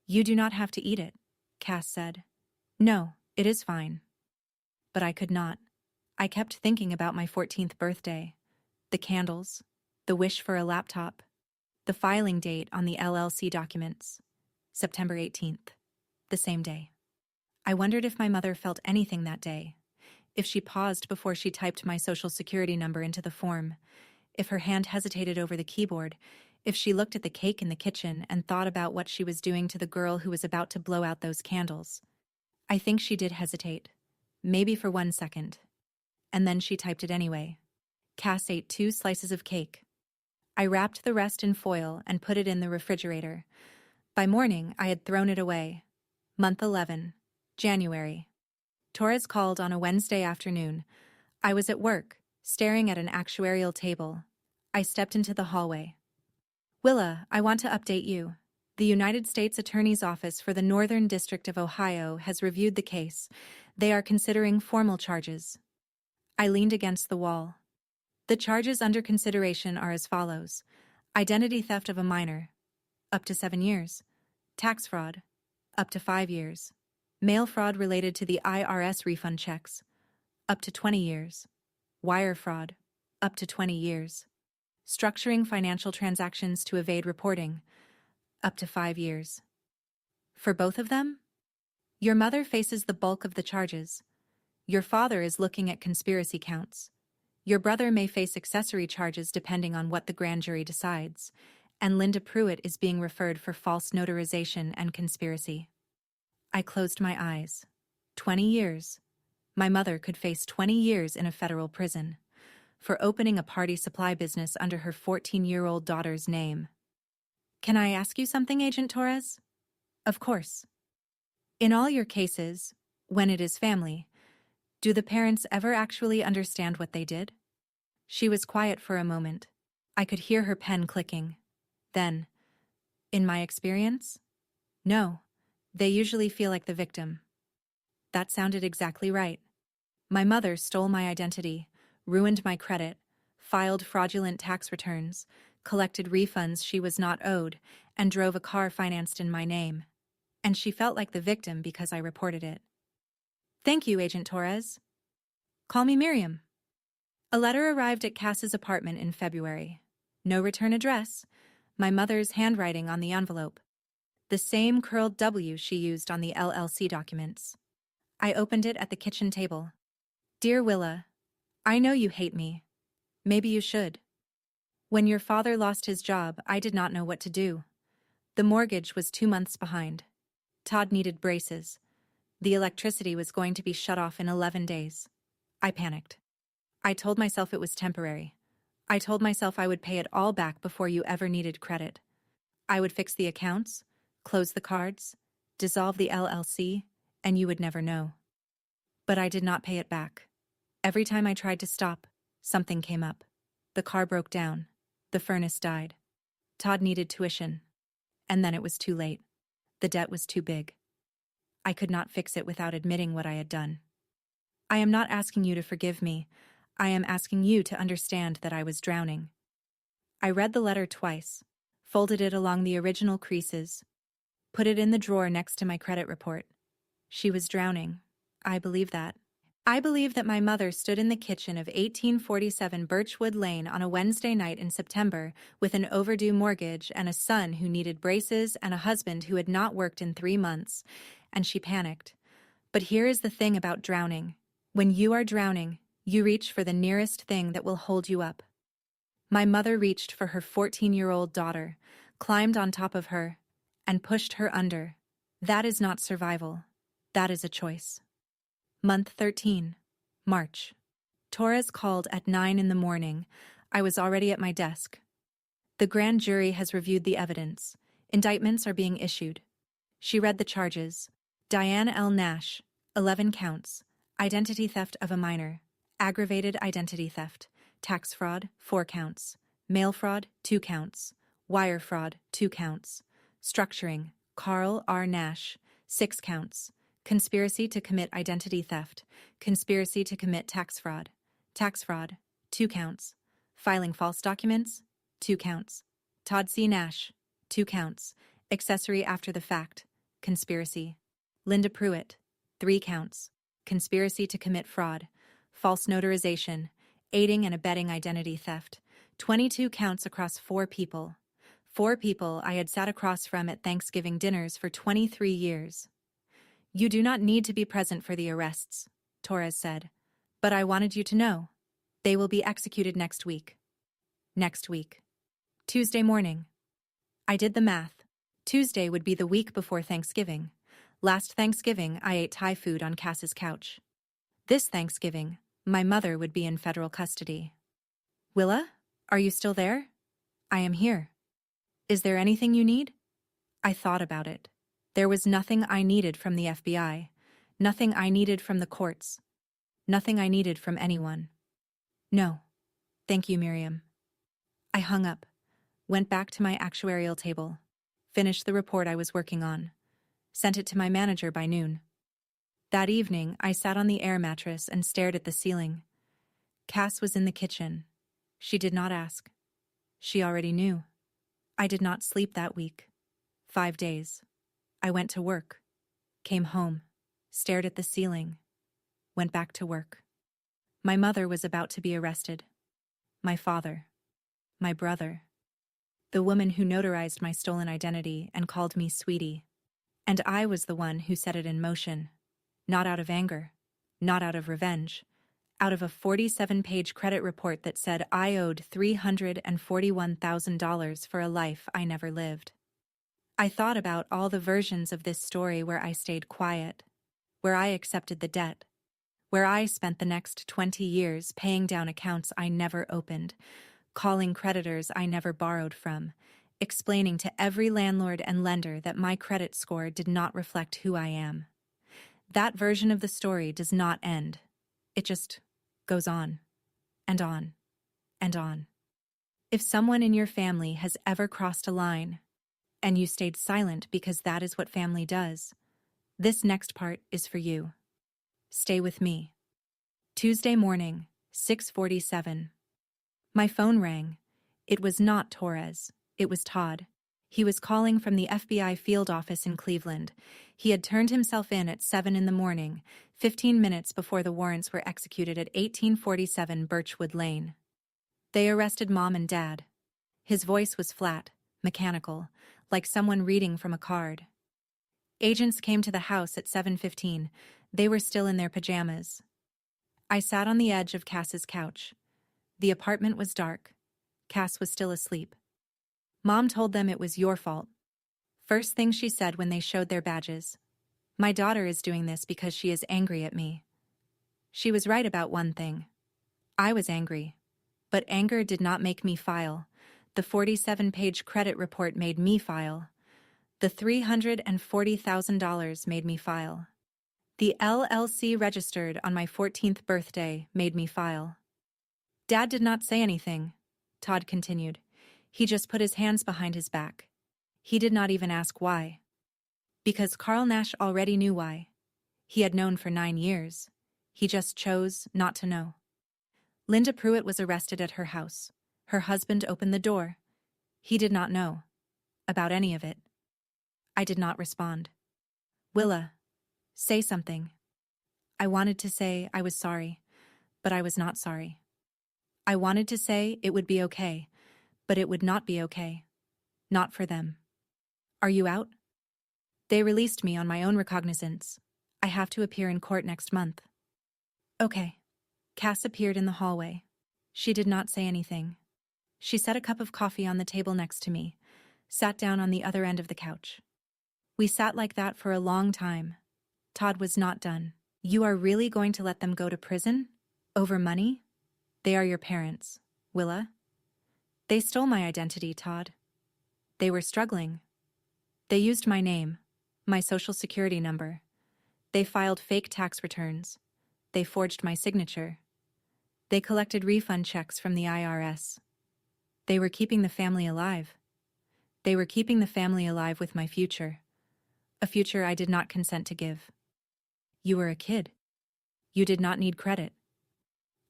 "You do not have to eat it," Cass said. "No, it is fine." But I could not. I kept thinking about my 14th birthday, the candles, the wish for a laptop, the filing date on the LLC documents, September 18th, the same day. I wondered if my mother felt anything that day, if she paused before she typed my social security number into the form, if her hand hesitated over the keyboard, if she looked at the cake in the kitchen and thought about what she was doing to the girl who was about to blow out those candles. I think she did hesitate. Maybe for 1 second. And then she typed it anyway. Cass ate 2 slices of cake. I wrapped the rest in foil and put it in the refrigerator. By morning, I had thrown it away. Month 11. January. Torres called on a Wednesday afternoon. I was at work, staring at an actuarial table. I stepped into the hallway. Willa, I want to update you. The United States Attorney's Office for the Northern District of Ohio has reviewed the case. They are considering formal charges. I leaned against the wall. The charges under consideration are as follows: identity theft of a minor, up to 7 years; tax fraud, up to 5 years; mail fraud related to the IRS refund checks, up to 20 years; wire fraud, up to 20 years; structuring financial transactions to evade reporting, up to 5 years. For both of them? Your mother faces the bulk of the charges. Your father is looking at conspiracy counts. Your brother may face accessory charges depending on what the grand jury decides, and Linda Pruitt is being referred for false notarization and conspiracy. I closed my eyes. 20 years. My mother could face 20 years in a federal prison for opening a party supply business under her 14-year-old daughter's name. Can I ask you something, Agent Torres? Of course. In all your cases, when it is family, do the parents ever actually understand what they did? She was quiet for a moment. I could hear her pen clicking. Then, in my experience, no, they usually feel like the victim. That sounded exactly right. My mother stole my identity, ruined my credit, filed fraudulent tax returns, collected refunds she was not owed, and drove a car financed in my name. And she felt like the victim because I reported it. Thank you, Agent Torres. Call me Miriam. A letter arrived at Cass's apartment in February. No return address. My mother's handwriting on the envelope. The same curled W she used on the LLC documents. I opened it at the kitchen table. Dear Willa, I know you hate me. Maybe you should. When your father lost his job, I did not know what to do. The mortgage was 2 months behind. Todd needed braces. The electricity was going to be shut off in 11 days. I panicked. I told myself it was temporary. I told myself I would pay it all back before you ever needed credit. I would fix the accounts, close the cards, dissolve the LLC, and you would never know. But I did not pay it back. Every time I tried to stop, something came up. The car broke down. The furnace died. Todd needed tuition. And then it was too late. The debt was too big. I could not fix it without admitting what I had done. I am not asking you to forgive me. I am asking you to understand that I was drowning. I read the letter twice, folded it along the original creases, put it in the drawer next to my credit report. She was drowning. I believe that. I believe that my mother stood in the kitchen of 1847 Birchwood Lane on a Wednesday night in September with an overdue mortgage and a son who needed braces and a husband who had not worked in 3 months, and she panicked. But here is the thing about drowning. When you are drowning, you reach for the nearest thing that will hold you up. My mother reached for her 14-year-old daughter, climbed on top of her, and pushed her under. That is not survival. That is a choice. Month 13. March. Torres called at 9 in the morning. I was already at my desk. The grand jury has reviewed the evidence. Indictments are being issued. She read the charges. Diane L. Nash, 11 counts. Identity theft of a minor. Aggravated identity theft. Tax fraud, 4 counts. Mail fraud, 2 counts. Wire fraud, 2 counts. Structuring, Carl R. Nash, 6 counts. Conspiracy to commit identity theft. Conspiracy to commit tax fraud. Tax fraud, 2 counts. Filing false documents, 2 counts. Todd C. Nash, 2 counts. Accessory after the fact. Conspiracy. Linda Pruitt, 3 counts. Conspiracy to commit fraud. False notarization. Aiding and abetting identity theft. 22 counts across 4 people. 4 people I had sat across from at Thanksgiving dinners for 23 years. You do not need to be present for the arrests, Torres said. But I wanted you to know. They will be executed next week. Next week. Tuesday morning. I did the math. Tuesday would be the week before Thanksgiving. Last Thanksgiving, I ate Thai food on Cass's couch. This Thanksgiving, my mother would be in federal custody. Willa, are you still there? I am here. Is there anything you need? I thought about it. There was nothing I needed from the FBI, nothing I needed from the courts, nothing I needed from anyone. No. Thank you, Miriam. I hung up, went back to my actuarial table, finished the report I was working on, sent it to my manager by noon. That evening, I sat on the air mattress and stared at the ceiling. Cass was in the kitchen. She did not ask. She already knew. I did not sleep that week. 5 days. I went to work, came home, stared at the ceiling, went back to work. My mother was about to be arrested. My father. My brother. The woman who notarized my stolen identity and called me sweetie. And I was the one who set it in motion. Not out of anger, not out of revenge, out of a 47-page credit report that said I owed $341,000 for a life I never lived. I thought about all the versions of this story where I stayed quiet, where I accepted the debt, where I spent the next 20 years paying down accounts I never opened, calling creditors I never borrowed from, explaining to every landlord and lender that my credit score did not reflect who I am. That version of the story does not end. It just goes on, and on, and on. If someone in your family has ever crossed a line, and you stayed silent because that is what family does, this next part is for you. Stay with me. Tuesday morning, 6:47. My phone rang. It was not Torres. It was Todd. He was calling from the FBI field office in Cleveland. He had turned himself in at 7 in the morning, 15 minutes before the warrants were executed at 1847 Birchwood Lane. They arrested Mom and Dad. His voice was flat, mechanical, like someone reading from a card. Agents came to the house at 7:15. They were still in their pajamas. I sat on the edge of Cass's couch. The apartment was dark. Cass was still asleep. Mom told them it was your fault. First thing she said when they showed their badges. My daughter is doing this because she is angry at me. She was right about one thing. I was angry. But anger did not make me file. The 47-page credit report made me file. The $340,000 made me file. The LLC registered on my 14th birthday made me file. Dad did not say anything, Todd continued. He just put his hands behind his back. He did not even ask why. Because Carl Nash already knew why. He had known for 9 years. He just chose not to know. Linda Pruitt was arrested at her house. Her husband opened the door. He did not know about any of it. I did not respond. Willa, say something. I wanted to say I was sorry, but I was not sorry. I wanted to say it would be okay, but it would not be okay. Not for them. Are you out? They released me on my own recognizance. I have to appear in court next month. Okay. Cass appeared in the hallway. She did not say anything. She set a cup of coffee on the table next to me, sat down on the other end of the couch. We sat like that for a long time. Todd was not done. You are really going to let them go to prison? Over money? They are your parents, Willa. They stole my identity, Todd. They were struggling. They used my name, my social security number. They filed fake tax returns. They forged my signature. They collected refund checks from the IRS. They were keeping the family alive. They were keeping the family alive with my future. A future I did not consent to give. You were a kid. You did not need credit.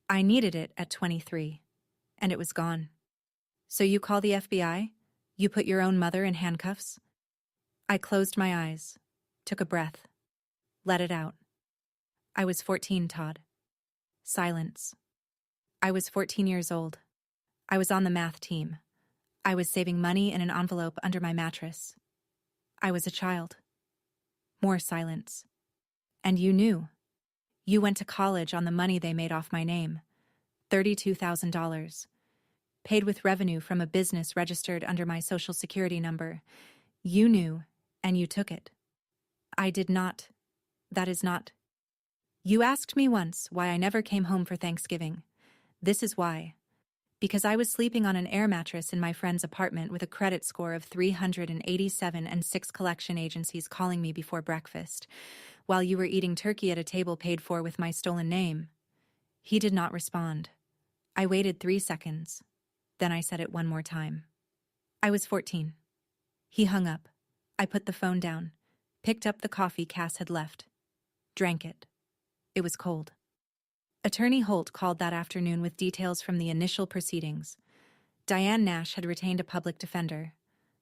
I needed it at 23, and it was gone. So you call the FBI? You put your own mother in handcuffs? I closed my eyes, took a breath, let it out. I was 14, Todd. Silence. I was 14 years old. I was on the math team. I was saving money in an envelope under my mattress. I was a child. More silence. And you knew. You went to college on the money they made off my name. $32,000. paid with revenue from a business registered under my Social Security number. You knew, and you took it. I did not. That is not. You asked me once why I never came home for Thanksgiving. This is why. Because I was sleeping on an air mattress in my friend's apartment with a credit score of 387 and 6 collection agencies calling me before breakfast, while you were eating turkey at a table paid for with my stolen name. He did not respond. I waited 3 seconds. Then I said it one more time. I was 14. He hung up. I put the phone down, picked up the coffee Cass had left, drank it. It was cold. Attorney Holt called that afternoon with details from the initial proceedings. Diane Nash had retained a public defender.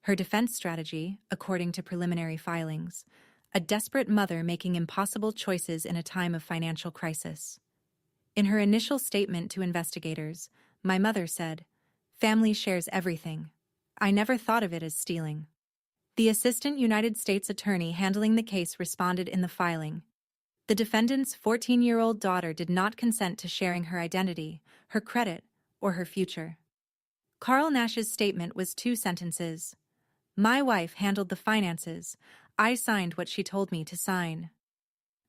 Her defense strategy, according to preliminary filings, a desperate mother making impossible choices in a time of financial crisis. In her initial statement to investigators, my mother said, "Family shares everything. I never thought of it as stealing." The assistant United States attorney handling the case responded in the filing. The defendant's 14-year-old daughter did not consent to sharing her identity, her credit, or her future. Carl Nash's statement was 2 sentences. My wife handled the finances. I signed what she told me to sign.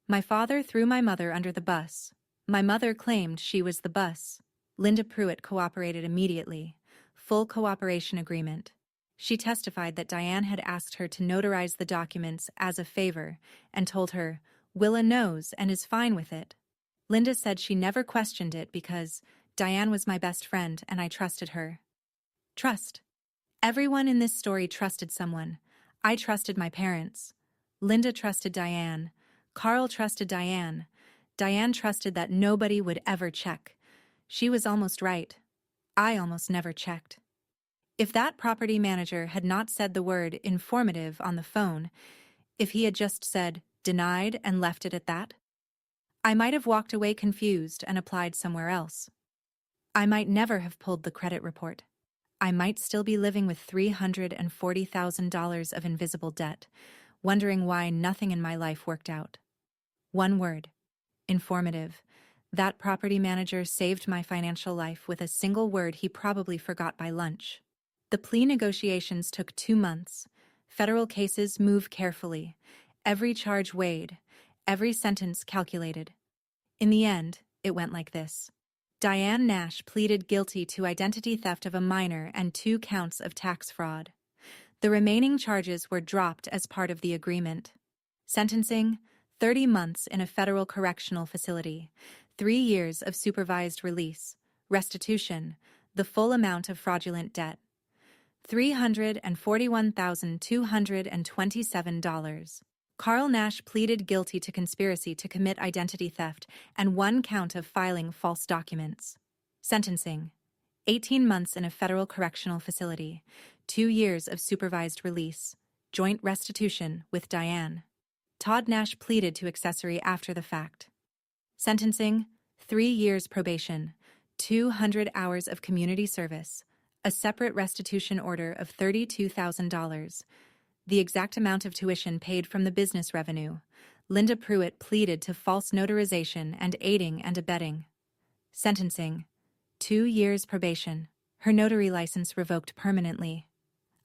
My father threw my mother under the bus. My mother claimed she was the bus. Linda Pruitt cooperated immediately. Full cooperation agreement. She testified that Diane had asked her to notarize the documents as a favor and told her, "Willa knows and is fine with it." Linda said she never questioned it because Diane was my best friend and I trusted her. Trust. Everyone in this story trusted someone. I trusted my parents. Linda trusted Diane. Carl trusted Diane. Diane trusted that nobody would ever check. She was almost right. I almost never checked. If that property manager had not said the word informative on the phone, if he had just said denied and left it at that, I might have walked away confused and applied somewhere else. I might never have pulled the credit report. I might still be living with $340,000 of invisible debt, wondering why nothing in my life worked out. One word. Informative. That property manager saved my financial life with a single word he probably forgot by lunch. The plea negotiations took 2 months. Federal cases move carefully. Every charge weighed, every sentence calculated. In the end, it went like this. Diane Nash pleaded guilty to identity theft of a minor and 2 counts of tax fraud. The remaining charges were dropped as part of the agreement. Sentencing, 30 months in a federal correctional facility, 3 years of supervised release, restitution, the full amount of fraudulent debt. $341,227. Carl Nash pleaded guilty to conspiracy to commit identity theft and 1 count of filing false documents. Sentencing: 18 months in a federal correctional facility, 2 years of supervised release, joint restitution with Diane. Todd Nash pleaded to accessory after the fact. Sentencing: 3 years probation, 200 hours of community service, a separate restitution order of $32,000. The exact amount of tuition paid from the business revenue. Linda Pruitt pleaded to false notarization and aiding and abetting. Sentencing: 2 years probation. Her notary license revoked permanently.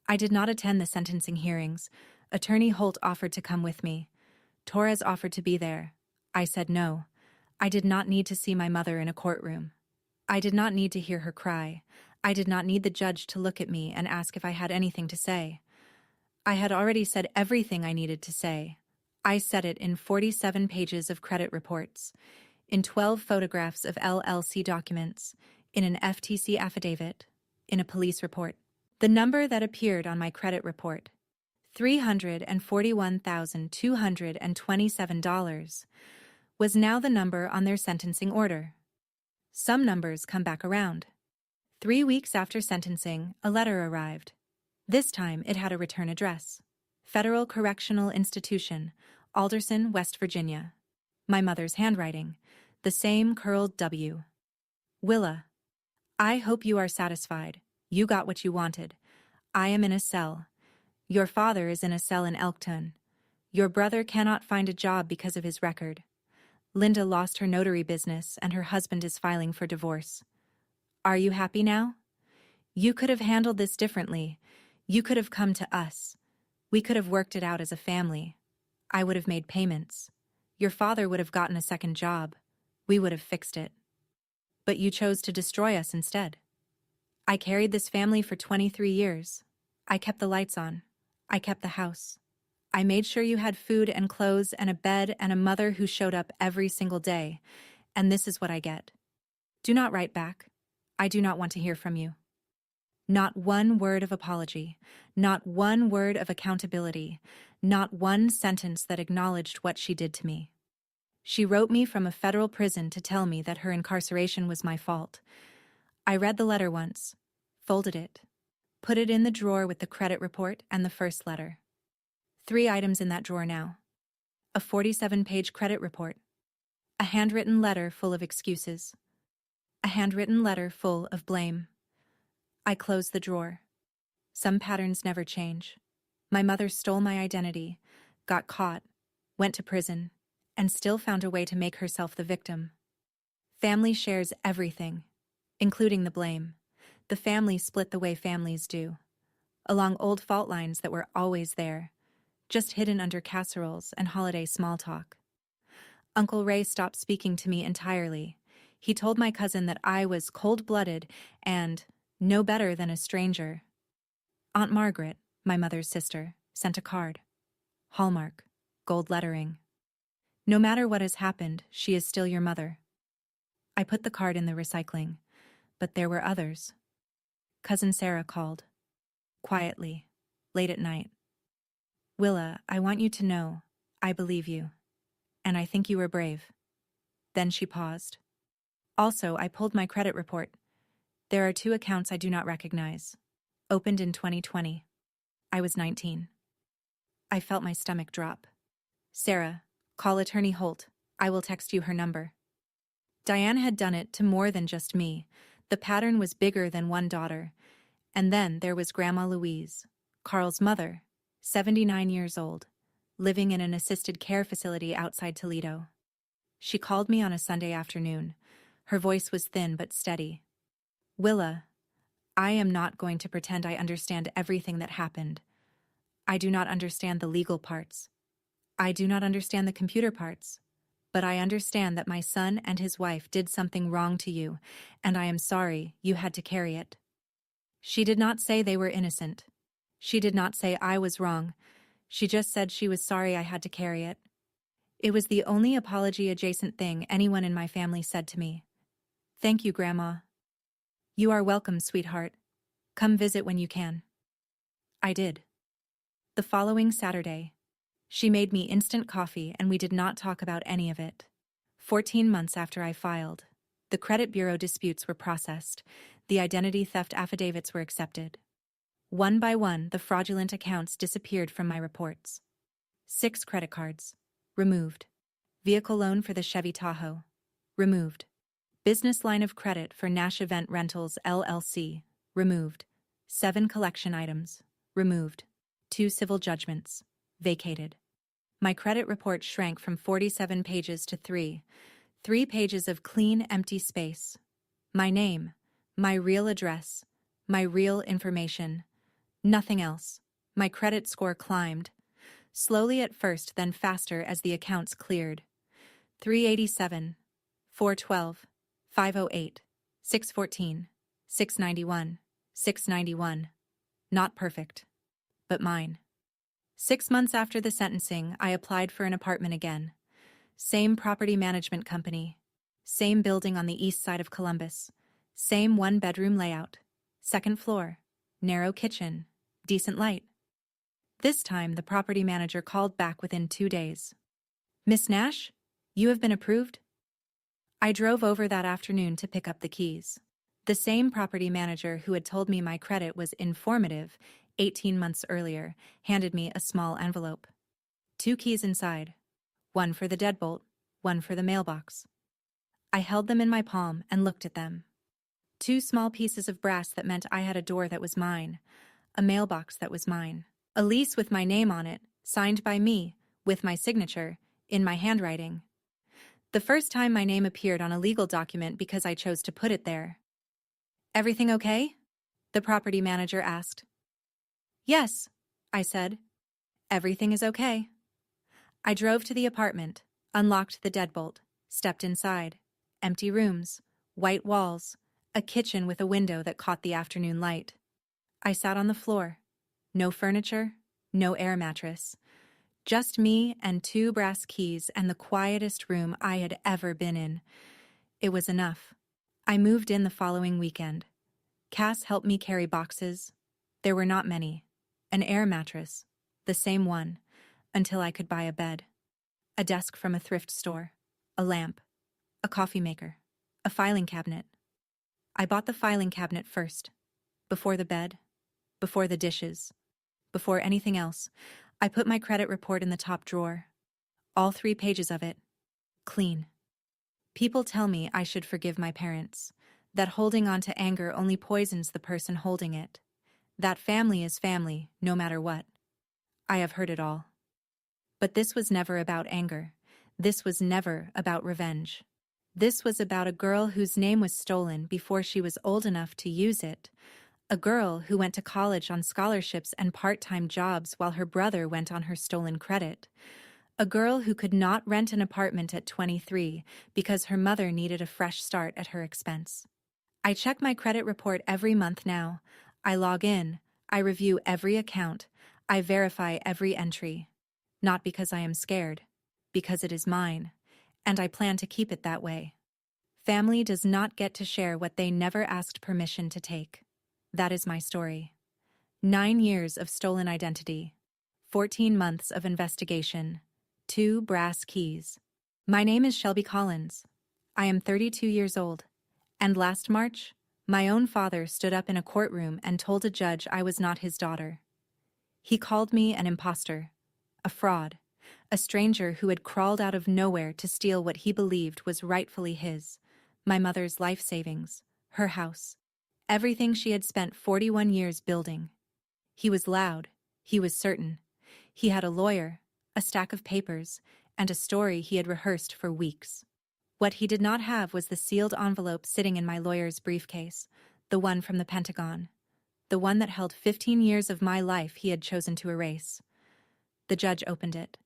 I did not attend the sentencing hearings. Attorney Holt offered to come with me. Torres offered to be there. I said no. I did not need to see my mother in a courtroom. I did not need to hear her cry. I did not need the judge to look at me and ask if I had anything to say. I had already said everything I needed to say. I said it in 47 pages of credit reports, in 12 photographs of LLC documents, in an FTC affidavit, in a police report. The number that appeared on my credit report, $341,227, was now the number on their sentencing order. Some numbers come back around. 3 weeks after sentencing, a letter arrived. This time it had a return address. Federal Correctional Institution, Alderson, West Virginia. My mother's handwriting, the same curled W. Willa, I hope you are satisfied. You got what you wanted. I am in a cell. Your father is in a cell in Elkton. Your brother cannot find a job because of his record. Linda lost her notary business and her husband is filing for divorce. Are you happy now? You could have handled this differently. You could have come to us. We could have worked it out as a family. I would have made payments. Your father would have gotten a second job. We would have fixed it. But you chose to destroy us instead. I carried this family for 23 years. I kept the lights on. I kept the house. I made sure you had food and clothes and a bed and a mother who showed up every single day. And this is what I get. Do not write back. I do not want to hear from you. Not one word of apology, not one word of accountability, not one sentence that acknowledged what she did to me. She wrote me from a federal prison to tell me that her incarceration was my fault. I read the letter once, folded it, put it in the drawer with the credit report and the first letter. 3 items in that drawer now. A 47-page credit report. A handwritten letter full of excuses. A handwritten letter full of blame. I closed the drawer. Some patterns never change. My mother stole my identity, got caught, went to prison, and still found a way to make herself the victim. Family shares everything, including the blame. The family split the way families do, along old fault lines that were always there, just hidden under casseroles and holiday small talk. Uncle Ray stopped speaking to me entirely. He told my cousin that I was cold-blooded and no better than a stranger. Aunt Margaret, my mother's sister, sent a card. Hallmark, gold lettering. No matter what has happened, she is still your mother. I put the card in the recycling, but there were others. Cousin Sarah called. Quietly, late at night. Willa, I want you to know, I believe you. And I think you were brave. Then she paused. Also, I pulled my credit report. There are 2 accounts I do not recognize. Opened in 2020. I was 19. I felt my stomach drop. Sarah, call Attorney Holt. I will text you her number. Diane had done it to more than just me. The pattern was bigger than one daughter. And then there was Grandma Louise, Carl's mother, 79 years old, living in an assisted care facility outside Toledo. She called me on a Sunday afternoon. Her voice was thin but steady. Willa, I am not going to pretend I understand everything that happened. I do not understand the legal parts. I do not understand the computer parts. But I understand that my son and his wife did something wrong to you, and I am sorry you had to carry it. She did not say they were innocent. She did not say I was wrong. She just said she was sorry I had to carry it. It was the only apology-adjacent thing anyone in my family said to me. Thank you, Grandma. You are welcome, sweetheart. Come visit when you can. I did. The following Saturday, she made me instant coffee and we did not talk about any of it. 14 months after I filed, the credit bureau disputes were processed. The identity theft affidavits were accepted. One by one, the fraudulent accounts disappeared from my reports. 6 credit cards. Removed. Vehicle loan for the Chevy Tahoe. Removed. Business line of credit for Nash Event Rentals, LLC. Removed. 7 collection items. Removed. 2 civil judgments. Vacated. My credit report shrank from 47 pages to 3. 3 pages of clean, empty space. My name, my real address, my real information. Nothing else. My credit score climbed. Slowly at first, then faster as the accounts cleared. 387, 412, 508, 614, 691, 691. Not perfect. But mine. 6 months after the sentencing, I applied for an apartment again. Same property management company. Same building on the east side of Columbus. Same 1-bedroom layout. 2nd floor. Narrow kitchen. Decent light. This time, the property manager called back within 2 days. Miss Nash, you have been approved? I drove over that afternoon to pick up the keys. The same property manager who had told me my credit was informative 18 months earlier handed me a small envelope. 2 keys inside. 1 for the deadbolt, 1 for the mailbox. I held them in my palm and looked at them. 2 small pieces of brass that meant I had a door that was mine, a mailbox that was mine, a lease with my name on it, signed by me, with my signature, in my handwriting. The first time my name appeared on a legal document because I chose to put it there. Everything okay? the property manager asked. Yes, I said. Everything is okay. I drove to the apartment, unlocked the deadbolt, stepped inside. Empty rooms, white walls, a kitchen with a window that caught the afternoon light. I sat on the floor. No furniture, no air mattress. Just me and 2 brass keys and the quietest room I had ever been in. It was enough. I moved in the following weekend. Cass helped me carry boxes. There were not many. An air mattress, the same one, until I could buy a bed. A desk from a thrift store. A lamp. A coffee maker. A filing cabinet. I bought the filing cabinet first. Before the bed. Before the dishes. Before anything else, I put my credit report in the top drawer. All 3 pages of it. Clean. People tell me I should forgive my parents, that holding on to anger only poisons the person holding it, that family is family, no matter what. I have heard it all. But this was never about anger. This was never about revenge. This was about a girl whose name was stolen before she was old enough to use it, a girl who went to college on scholarships and part-time jobs while her brother went on her stolen credit. A girl who could not rent an apartment at 23 because her mother needed a fresh start at her expense. I check my credit report every month now. I log in. I review every account. I verify every entry. Not because I am scared, because it is mine, and I plan to keep it that way. Family does not get to share what they never asked permission to take. That is my story. 9 years of stolen identity. 14 months of investigation. 2 brass keys. My name is Shelby Collins. I am 32 years old. And last March, my own father stood up in a courtroom and told a judge I was not his daughter. He called me an imposter, a fraud, a stranger who had crawled out of nowhere to steal what he believed was rightfully his, my mother's life savings, her house, everything she had spent 41 years building. He was loud. He was certain. He had a lawyer, a stack of papers, and a story he had rehearsed for weeks. What he did not have was the sealed envelope sitting in my lawyer's briefcase, the one from the Pentagon, the one that held 15 years of my life he had chosen to erase. The judge opened it,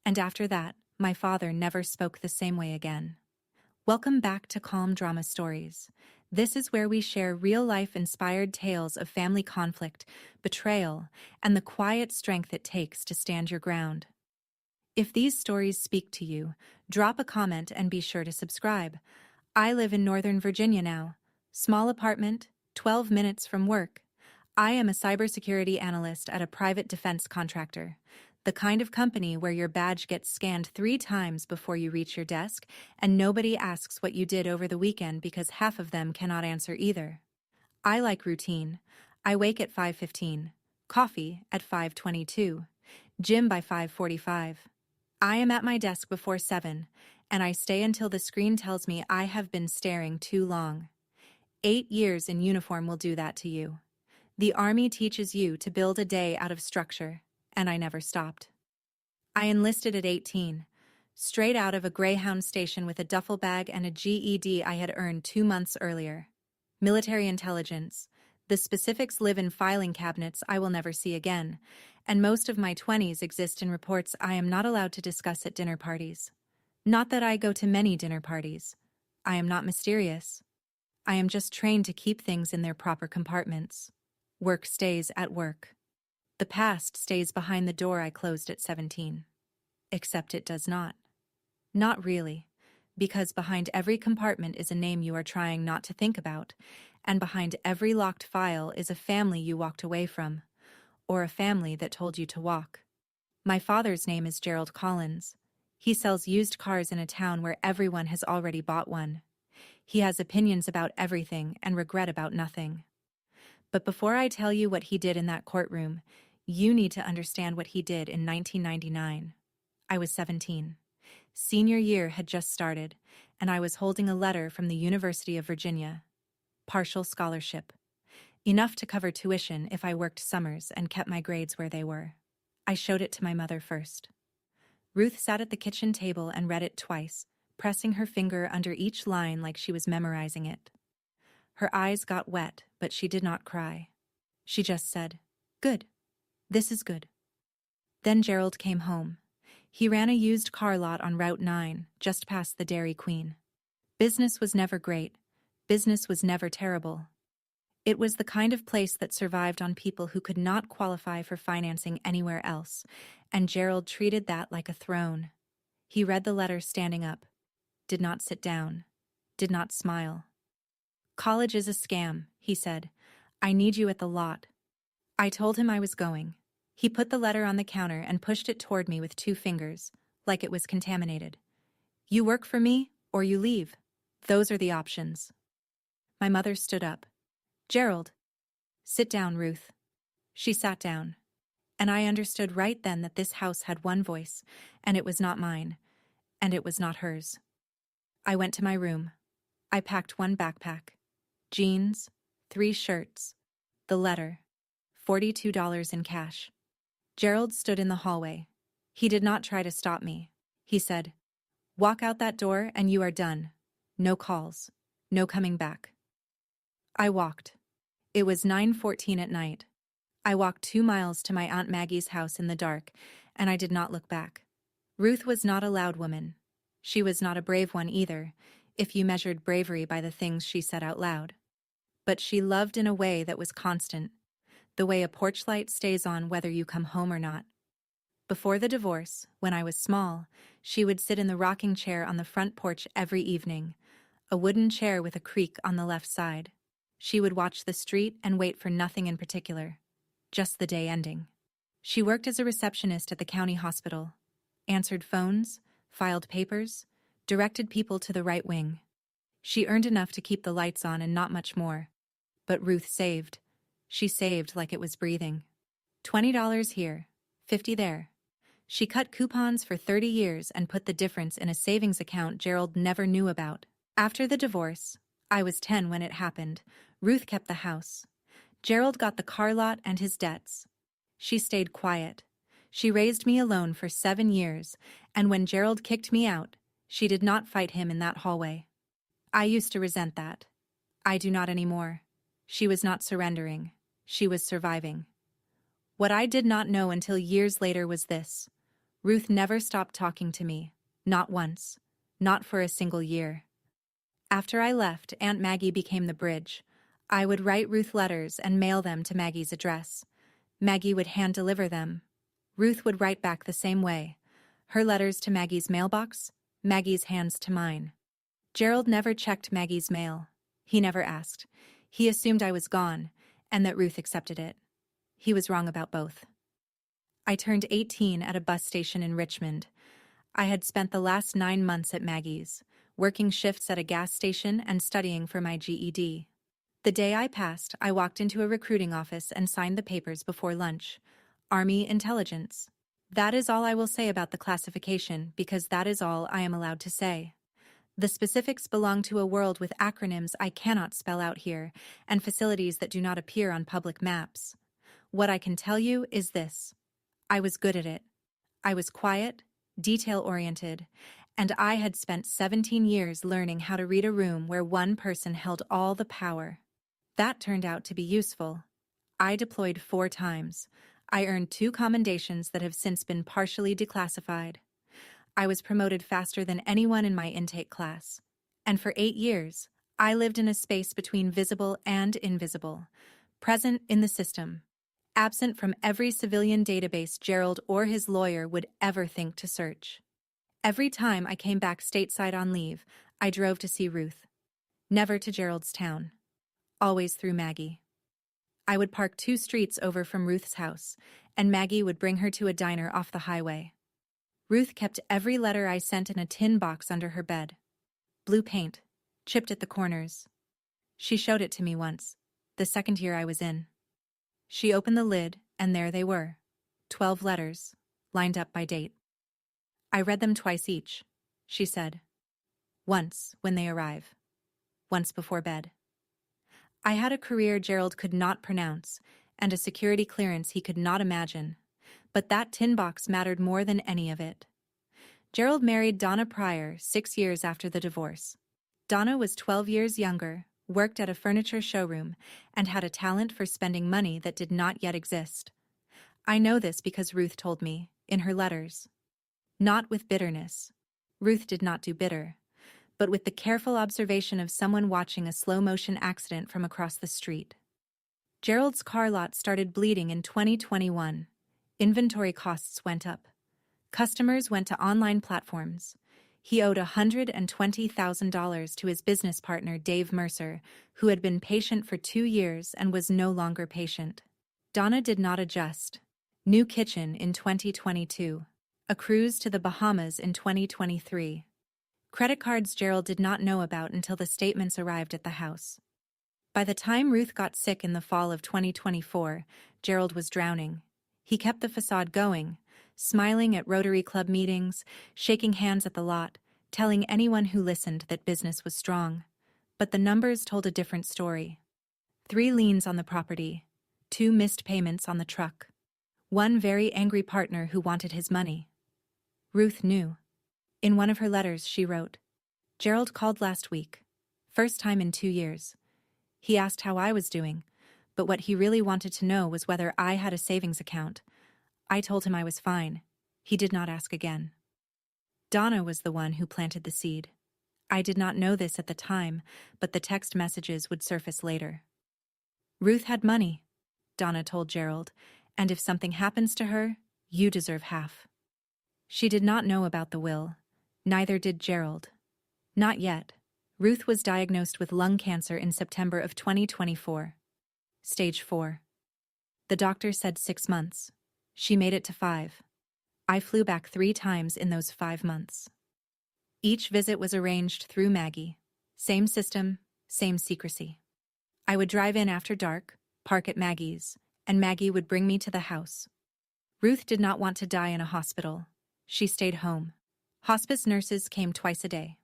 and after that, my father never spoke the same way again. Welcome back to Calm Drama Stories. This is where we share real-life-inspired tales of family conflict, betrayal, and the quiet strength it takes to stand your ground. If these stories speak to you, drop a comment and be sure to subscribe. I live in Northern Virginia now. Small apartment, 12 minutes from work. I am a cybersecurity analyst at a private defense contractor, the kind of company where your badge gets scanned 3 times before you reach your desk, and nobody asks what you did over the weekend because half of them cannot answer either. I like routine. I wake at 5:15, coffee at 5:22, gym by 5:45. I am at my desk before 7, and I stay until the screen tells me I have been staring too long. 8 years in uniform will do that to you. The Army teaches you to build a day out of structure, and I never stopped. I enlisted at 18, straight out of a Greyhound station with a duffel bag and a GED I had earned 2 months earlier. Military intelligence. The specifics live in filing cabinets I will never see again, and most of my 20s exist in reports I am not allowed to discuss at dinner parties. Not that I go to many dinner parties. I am not mysterious. I am just trained to keep things in their proper compartments. Work stays at work. The past stays behind the door I closed at 17. Except it does not. Not really, because behind every compartment is a name you are trying not to think about, and behind every locked file is a family you walked away from, or a family that told you to walk. My father's name is Gerald Collins. He sells used cars in a town where everyone has already bought one. He has opinions about everything and regret about nothing. But before I tell you what he did in that courtroom, you need to understand what he did in 1999. I was 17. Senior year had just started, and I was holding a letter from the University of Virginia. Partial scholarship. Enough to cover tuition if I worked summers and kept my grades where they were. I showed it to my mother first. Ruth sat at the kitchen table and read it twice, pressing her finger under each line like she was memorizing it. Her eyes got wet, but she did not cry. She just said, "Good. This is good." Then Gerald came home. He ran a used car lot on Route 9, just past the Dairy Queen. Business was never great. Business was never terrible. It was the kind of place that survived on people who could not qualify for financing anywhere else, and Gerald treated that like a throne. He read the letter standing up, did not sit down, did not smile. "College is a scam," he said. "I need you at the lot." I told him I was going. He put the letter on the counter and pushed it toward me with 2 fingers, like it was contaminated. "You work for me, or you leave. Those are the options." My mother stood up. "Gerald." "Sit down, Ruth." She sat down. And I understood right then that this house had one voice, and it was not mine, and it was not hers. I went to my room. I packed 1 backpack, jeans, 3 shirts, the letter, $42 in cash. Gerald stood in the hallway. He did not try to stop me. He said, "Walk out that door and you are done. No calls. No coming back." I walked. It was 9:14 at night. I walked 2 miles to my Aunt Maggie's house in the dark, and I did not look back. Ruth was not a loud woman. She was not a brave one either, if you measured bravery by the things she said out loud. But she loved in a way that was constant, the way a porch light stays on whether you come home or not. Before the divorce, when I was small, she would sit in the rocking chair on the front porch every evening, a wooden chair with a creak on the left side. She would watch the street and wait for nothing in particular, just the day ending. She worked as a receptionist at the county hospital, answered phones, filed papers, directed people to the right wing. She earned enough to keep the lights on and not much more. But Ruth saved. She saved like it was breathing. $20 here, $50 there. She cut coupons for 30 years and put the difference in a savings account Gerald never knew about. After the divorce, I was 10 when it happened, Ruth kept the house. Gerald got the car lot and his debts. She stayed quiet. She raised me alone for 7 years, and when Gerald kicked me out, she did not fight him in that hallway. I used to resent that. I do not anymore. She was not surrendering. She was surviving. What I did not know until years later was this. Ruth never stopped talking to me. Not once. Not for a single year. After I left, Aunt Maggie became the bridge. I would write Ruth letters and mail them to Maggie's address. Maggie would hand-deliver them. Ruth would write back the same way. Her letters to Maggie's mailbox, Maggie's hands to mine. Gerald never checked Maggie's mail. He never asked. He assumed I was gone, and that Ruth accepted it. He was wrong about both. I turned 18 at a bus station in Richmond. I had spent the last 9 months at Maggie's, working shifts at a gas station and studying for my GED. The day I passed, I walked into a recruiting office and signed the papers before lunch. Army Intelligence. That is all I will say about the classification, because that is all I am allowed to say. The specifics belong to a world with acronyms I cannot spell out here, and facilities that do not appear on public maps. What I can tell you is this. I was good at it. I was quiet, detail-oriented, and I had spent 17 years learning how to read a room where one person held all the power. That turned out to be useful. I deployed 4 times. I earned 2 commendations that have since been partially declassified. I was promoted faster than anyone in my intake class. And for 8 years, I lived in a space between visible and invisible, present in the system, absent from every civilian database Gerald or his lawyer would ever think to search. Every time I came back stateside on leave, I drove to see Ruth. Never to Gerald's town. Always through Maggie. I would park 2 streets over from Ruth's house, and Maggie would bring her to a diner off the highway. Ruth kept every letter I sent in a tin box under her bed. Blue paint, chipped at the corners. She showed it to me once, the second year I was in. She opened the lid, and there they were, 12 letters, lined up by date. I read them twice each, she said. Once when they arrive, once before bed. I had a career Gerald could not pronounce, and a security clearance he could not imagine, but that tin box mattered more than any of it. Gerald married Donna Pryor 6 years after the divorce. Donna was 12 years younger, worked at a furniture showroom, and had a talent for spending money that did not yet exist. I know this because Ruth told me, in her letters. Not with bitterness. Ruth did not do bitter, but with the careful observation of someone watching a slow-motion accident from across the street. Gerald's car lot started bleeding in 2021. Inventory costs went up. Customers went to online platforms. He owed $120,000 to his business partner Dave Mercer, who had been patient for 2 years and was no longer patient. Donna did not adjust. New kitchen in 2022. A cruise to the Bahamas in 2023. Credit cards Gerald did not know about until the statements arrived at the house. By the time Ruth got sick in the fall of 2024, Gerald was drowning. He kept the facade going, smiling at Rotary Club meetings, shaking hands at the lot, telling anyone who listened that business was strong. But the numbers told a different story. 3 liens on the property, 2 missed payments on the truck, 1 very angry partner who wanted his money. Ruth knew. In one of her letters she wrote, "Gerald called last week. First time in 2 years. He asked how I was doing, but what he really wanted to know was whether I had a savings account. I told him I was fine. He did not ask again." Donna was the one who planted the seed. I did not know this at the time, but the text messages would surface later. "Ruth had money," Donna told Gerald, "and if something happens to her, you deserve half." She did not know about the will. Neither did Gerald. Not yet. Ruth was diagnosed with lung cancer in September of 2024. Stage 4. The doctor said 6 months. She made it to 5. I flew back 3 times in those 5 months. Each visit was arranged through Maggie. Same system, same secrecy. I would drive in after dark, park at Maggie's, and Maggie would bring me to the house. Ruth did not want to die in a hospital. She stayed home. Hospice nurses came twice a day.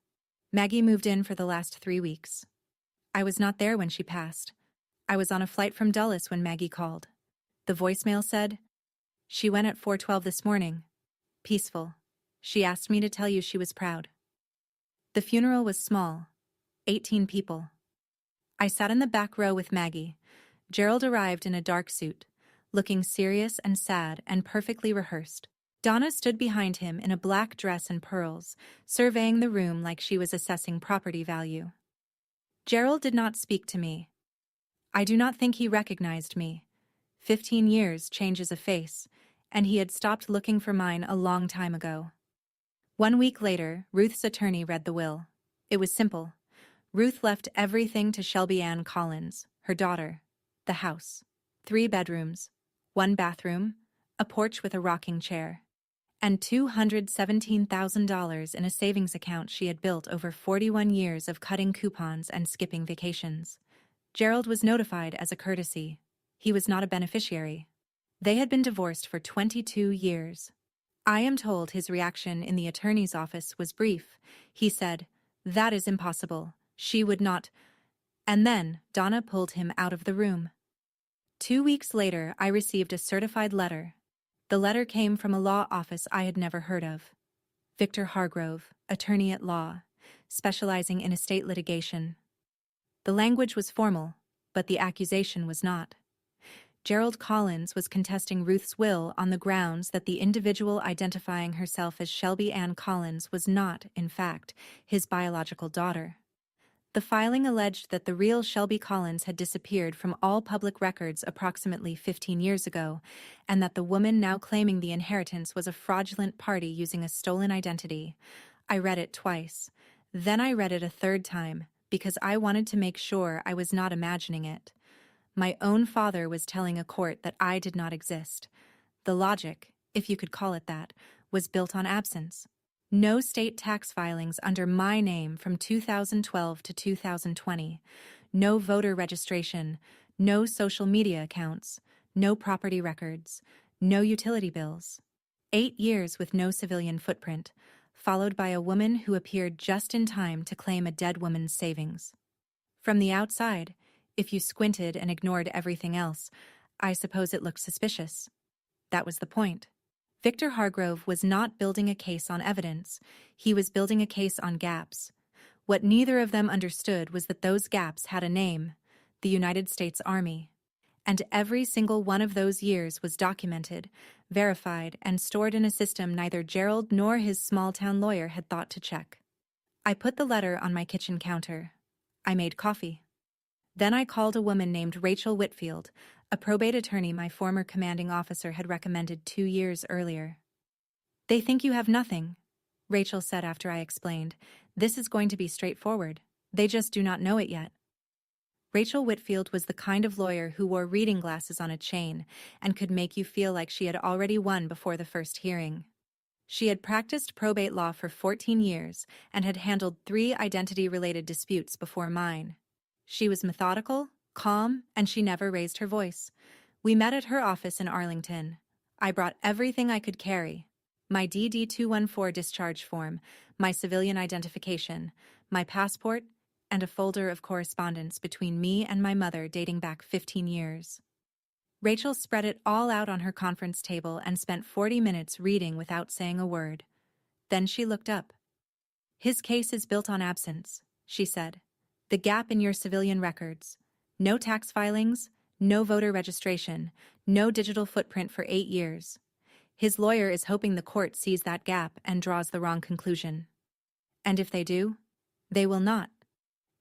Maggie moved in for the last 3 weeks. I was not there when she passed. I was on a flight from Dulles when Maggie called. The voicemail said, "She went at 4:12 this morning. Peaceful. She asked me to tell you she was proud." The funeral was small. 18 people. I sat in the back row with Maggie. Gerald arrived in a dark suit, looking serious and sad and perfectly rehearsed. Donna stood behind him in a black dress and pearls, surveying the room like she was assessing property value. Gerald did not speak to me. I do not think he recognized me. 15 years changes a face, and he had stopped looking for mine a long time ago. 1 week later, Ruth's attorney read the will. It was simple. Ruth left everything to Shelby Ann Collins, her daughter. The house. 3 bedrooms, 1 bathroom, a porch with a rocking chair, and $217,000 in a savings account she had built over 41 years of cutting coupons and skipping vacations. Gerald was notified as a courtesy. He was not a beneficiary. They had been divorced for 22 years. I am told his reaction in the attorney's office was brief. He said, "That is impossible. She would not." And then Donna pulled him out of the room. 2 weeks later, I received a certified letter. The letter came from a law office I had never heard of. Victor Hargrove, attorney at law, specializing in estate litigation. The language was formal, but the accusation was not. Gerald Collins was contesting Ruth's will on the grounds that the individual identifying herself as Shelby Ann Collins was not, in fact, his biological daughter. The filing alleged that the real Shelby Collins had disappeared from all public records approximately 15 years ago, and that the woman now claiming the inheritance was a fraudulent party using a stolen identity. I read it twice. Then I read it a 3rd time, because I wanted to make sure I was not imagining it. My own father was telling a court that I did not exist. The logic, if you could call it that, was built on absence. No state tax filings under my name from 2012 to 2020. No voter registration. No social media accounts. No property records. No utility bills. 8 years with no civilian footprint, followed by a woman who appeared just in time to claim a dead woman's savings. From the outside, if you squinted and ignored everything else, I suppose it looked suspicious. That was the point. Victor Hargrove was not building a case on evidence. He was building a case on gaps. What neither of them understood was that those gaps had a name: the United States Army. And every single one of those years was documented, verified, and stored in a system neither Gerald nor his small-town lawyer had thought to check. I put the letter on my kitchen counter. I made coffee. Then I called a woman named Rachel Whitfield, a probate attorney my former commanding officer had recommended 2 years earlier. "They think you have nothing," Rachel said after I explained. "This is going to be straightforward. They just do not know it yet." Rachel Whitfield was the kind of lawyer who wore reading glasses on a chain and could make you feel like she had already won before the first hearing. She had practiced probate law for 14 years and had handled 3 identity-related disputes before mine. She was methodical, calm, and she never raised her voice. We met at her office in Arlington. I brought everything I could carry: my DD-214 discharge form, my civilian identification, my passport, and a folder of correspondence between me and my mother dating back 15 years. Rachel spread it all out on her conference table and spent 40 minutes reading without saying a word. Then she looked up. "His case is built on absence," she said. "The gap in your civilian records. No tax filings, no voter registration, no digital footprint for 8 years. His lawyer is hoping the court sees that gap and draws the wrong conclusion. And if they do, they will not.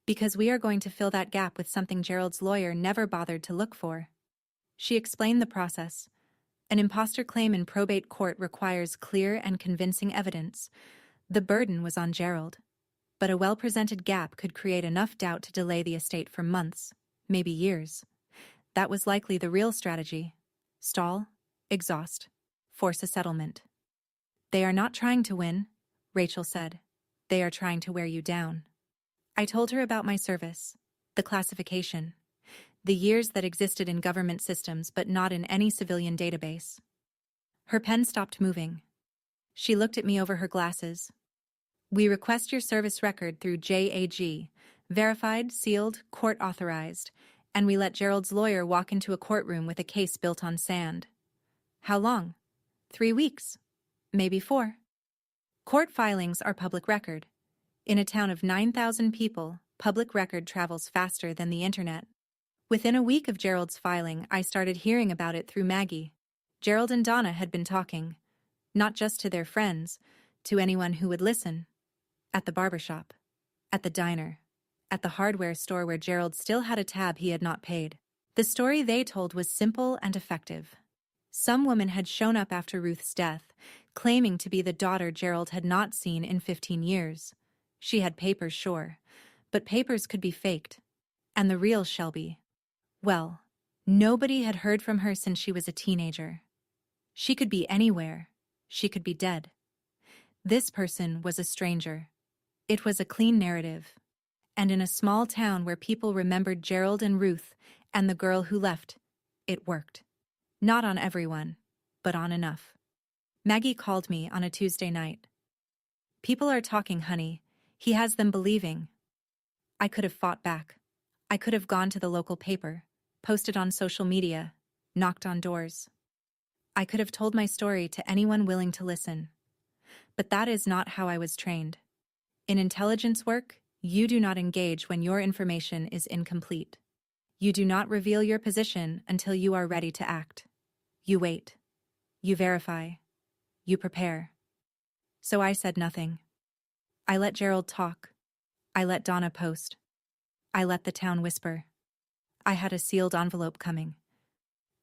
Because we are going to fill that gap with something Gerald's lawyer never bothered to look for." She explained the process. An imposter claim in probate court requires clear and convincing evidence. The burden was on Gerald. But a well-presented gap could create enough doubt to delay the estate for months, maybe years. That was likely the real strategy: stall, exhaust, force a settlement. "They are not trying to win," Rachel said. "They are trying to wear you down." I told her about my service, the classification, the years that existed in government systems but not in any civilian database. Her pen stopped moving. She looked at me over her glasses. "We request your service record through JAG, verified, sealed, court-authorized, and we let Gerald's lawyer walk into a courtroom with a case built on sand." "How long?" 3 weeks. Maybe 4. Court filings are public record. In a town of 9,000 people, public record travels faster than the internet. Within a week of Gerald's filing, I started hearing about it through Maggie. Gerald and Donna had been talking, not just to their friends, to anyone who would listen. At the barbershop, at the diner, at the hardware store where Gerald still had a tab he had not paid. The story they told was simple and effective. Some woman had shown up after Ruth's death, claiming to be the daughter Gerald had not seen in 15 years. She had papers, sure, but papers could be faked. And the real Shelby, well, nobody had heard from her since she was a teenager. She could be anywhere. She could be dead. This person was a stranger. It was a clean narrative. And in a small town where people remembered Gerald and Ruth and the girl who left, it worked. Not on everyone, but on enough. Maggie called me on a Tuesday night. "People are talking, honey. He has them believing." I could have fought back. I could have gone to the local paper, posted on social media, knocked on doors. I could have told my story to anyone willing to listen. But that is not how I was trained. In intelligence work, you do not engage when your information is incomplete. You do not reveal your position until you are ready to act. You wait. You verify. You prepare. So I said nothing. I let Gerald talk. I let Donna post. I let the town whisper. I had a sealed envelope coming.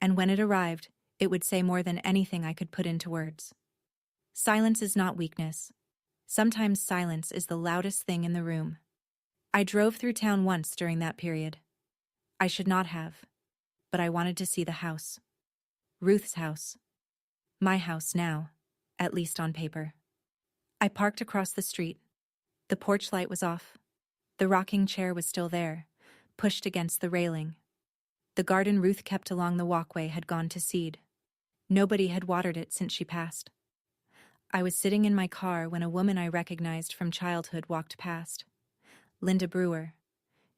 And when it arrived, it would say more than anything I could put into words. Silence is not weakness. Sometimes silence is the loudest thing in the room. I drove through town once during that period. I should not have, but I wanted to see the house. Ruth's house. My house now, at least on paper. I parked across the street. The porch light was off. The rocking chair was still there, pushed against the railing. The garden Ruth kept along the walkway had gone to seed. Nobody had watered it since she passed. I was sitting in my car when a woman I recognized from childhood walked past. Linda Brewer.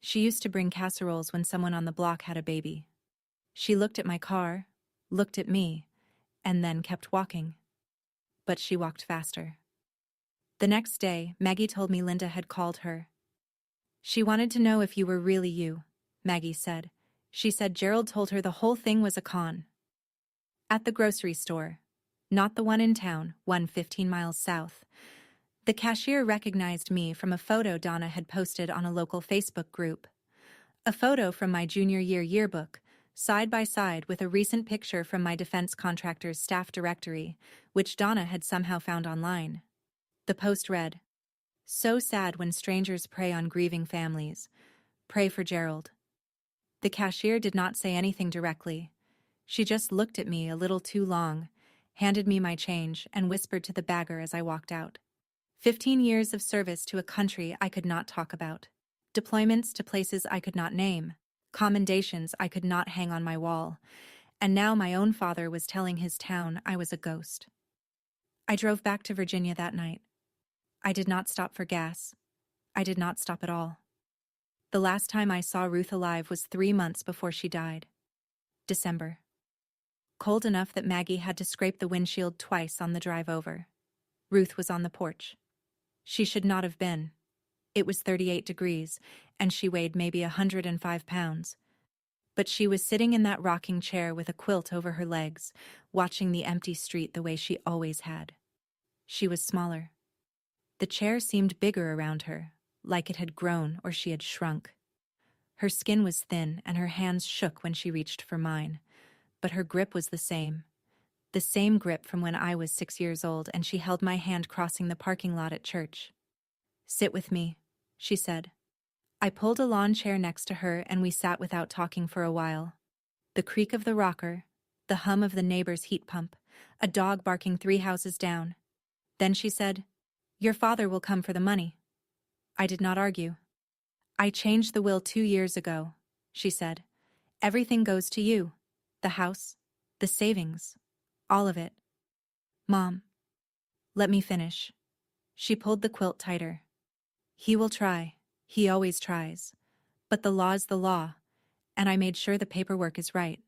She used to bring casseroles when someone on the block had a baby. She looked at my car, looked at me, and then kept walking. But she walked faster. The next day, Maggie told me Linda had called her. She wanted to know if you were really you, Maggie said. She said Gerald told her the whole thing was a con. At the grocery store. Not the one in town, one 15 miles south. The cashier recognized me from a photo Donna had posted on a local Facebook group. A photo from my junior year yearbook, side by side with a recent picture from my defense contractor's staff directory, which Donna had somehow found online. The post read, "So sad when strangers prey on grieving families. Pray for Gerald." The cashier did not say anything directly. She just looked at me a little too long, handed me my change, and whispered to the bagger as I walked out. 15 years of service to a country I could not talk about. Deployments to places I could not name. Commendations I could not hang on my wall. And now my own father was telling his town I was a ghost. I drove back to Virginia that night. I did not stop for gas. I did not stop at all. The last time I saw Ruth alive was 3 months before she died. December. Cold enough that Maggie had to scrape the windshield twice on the drive over. Ruth was on the porch. She should not have been. It was 38 degrees, and she weighed maybe 105 pounds. But she was sitting in that rocking chair with a quilt over her legs, watching the empty street the way she always had. She was smaller. The chair seemed bigger around her, like it had grown or she had shrunk. Her skin was thin and her hands shook when she reached for mine, but her grip was the same grip from when I was 6 years old, and she held my hand crossing the parking lot at church. "Sit with me," she said. I pulled a lawn chair next to her and we sat without talking for a while. The creak of the rocker, the hum of the neighbor's heat pump, a dog barking 3 houses down. Then she said, "Your father will come for the money." I did not argue. "I changed the will 2 years ago," she said. "Everything goes to you. The house, the savings, all of it." "Mom, let me finish." She pulled the quilt tighter. "He will try. He always tries. But the law's the law, and I made sure the paperwork is right."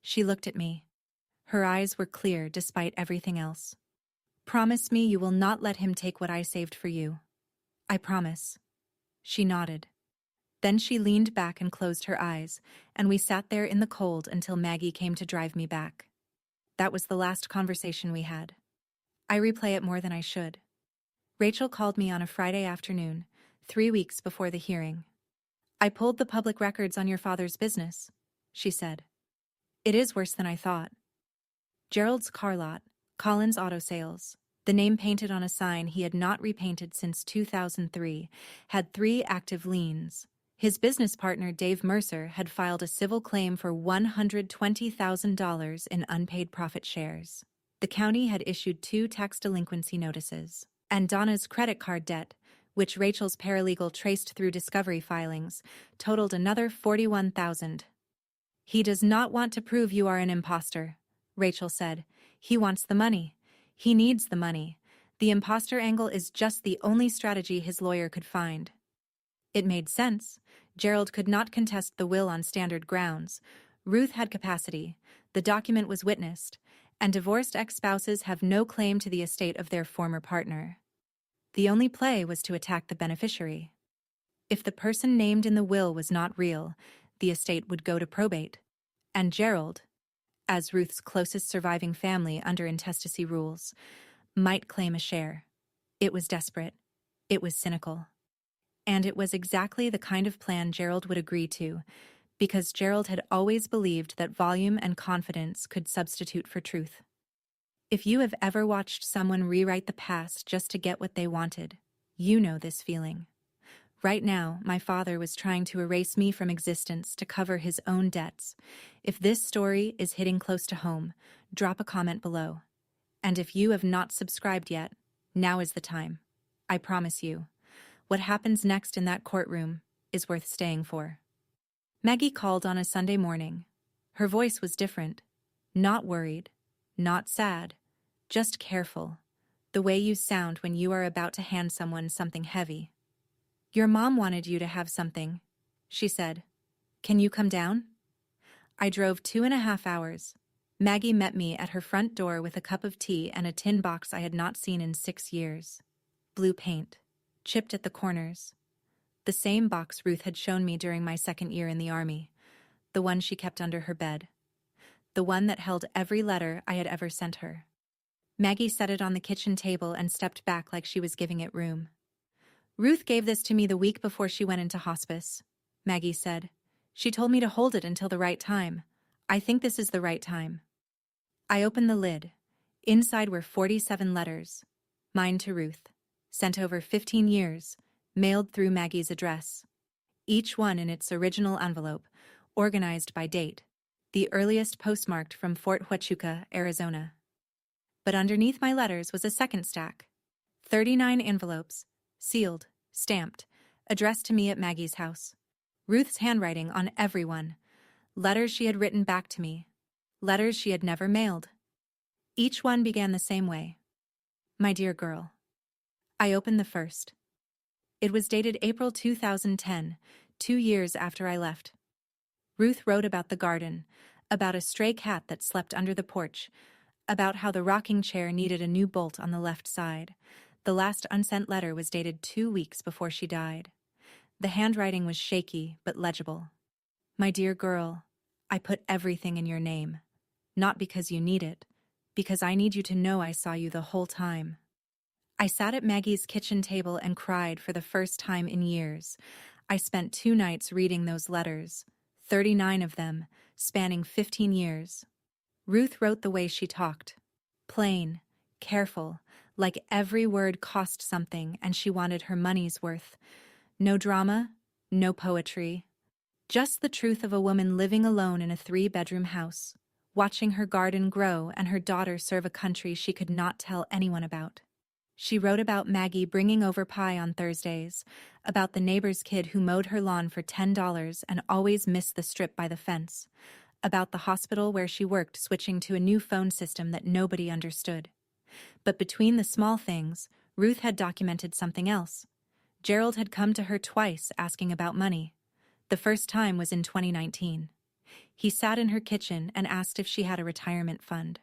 She looked at me. Her eyes were clear despite everything else. "Promise me you will not let him take what I saved for you." "I promise." She nodded. Then she leaned back and closed her eyes, and we sat there in the cold until Maggie came to drive me back. That was the last conversation we had. I replay it more than I should. Rachel called me on a Friday afternoon, 3 weeks before the hearing. "I pulled the public records on your father's business," she said. "It is worse than I thought. Gerald's car lot, Collins Auto Sales, the name painted on a sign he had not repainted since 2003, had 3 active liens. His business partner, Dave Mercer, had filed a civil claim for $120,000 in unpaid profit shares. The county had issued 2 tax delinquency notices. And Donna's credit card debt, which Rachel's paralegal traced through discovery filings, totaled another $41,000. "He does not want to prove you are an imposter," Rachel said. "He wants the money. He needs the money. The imposter angle is just the only strategy his lawyer could find." It made sense. Gerald could not contest the will on standard grounds. Ruth had capacity. The document was witnessed. And divorced ex-spouses have no claim to the estate of their former partner. The only play was to attack the beneficiary. If the person named in the will was not real, the estate would go to probate. And Gerald, as Ruth's closest surviving family under intestacy rules, might claim a share. It was desperate. It was cynical. And it was exactly the kind of plan Gerald would agree to, because Gerald had always believed that volume and confidence could substitute for truth. If you have ever watched someone rewrite the past just to get what they wanted, you know this feeling. Right now, my father was trying to erase me from existence to cover his own debts. If this story is hitting close to home, drop a comment below. And if you have not subscribed yet, now is the time. I promise you, what happens next in that courtroom is worth staying for. Maggie called on a Sunday morning. Her voice was different. Not worried, not sad, just careful, the way you sound when you are about to hand someone something heavy. "Your mom wanted you to have something," she said. "Can you come down?" I drove 2.5 hours. Maggie met me at her front door with a cup of tea and a tin box I had not seen in 6 years. Blue paint, chipped at the corners. The same box Ruth had shown me during my second year in the army. The one she kept under her bed. The one that held every letter I had ever sent her. Maggie set it on the kitchen table and stepped back like she was giving it room. "Ruth gave this to me the week before she went into hospice," Maggie said. "She told me to hold it until the right time. I think this is the right time." I opened the lid. Inside were 47 letters. Mine to Ruth. Sent over 15 years. Mailed through Maggie's address. Each one in its original envelope, organized by date. The earliest postmarked from Fort Huachuca, Arizona. But underneath my letters was a second stack. 39 envelopes. Sealed. Stamped. Addressed to me at Maggie's house. Ruth's handwriting on every one. Letters she had written back to me. Letters she had never mailed. Each one began the same way. "My dear girl." I opened the first. It was dated April 2010, 2 years after I left. Ruth wrote about the garden, about a stray cat that slept under the porch, about how the rocking chair needed a new bolt on the left side. The last unsent letter was dated 2 weeks before she died. The handwriting was shaky but legible. "My dear girl, I put everything in your name. Not because you need it, because I need you to know I saw you the whole time." I sat at Maggie's kitchen table and cried for the first time in years. I spent 2 nights reading those letters, 39 of them, spanning 15 years. Ruth wrote the way she talked. Plain, careful, like every word cost something and she wanted her money's worth. No drama, no poetry. Just the truth of a woman living alone in a 3-bedroom house, watching her garden grow and her daughter serve a country she could not tell anyone about. She wrote about Maggie bringing over pie on Thursdays, about the neighbor's kid who mowed her lawn for $10 and always missed the strip by the fence, about the hospital where she worked switching to a new phone system that nobody understood. But between the small things, Ruth had documented something else. Gerald had come to her twice asking about money. The first time was in 2019. He sat in her kitchen and asked if she had a retirement fund.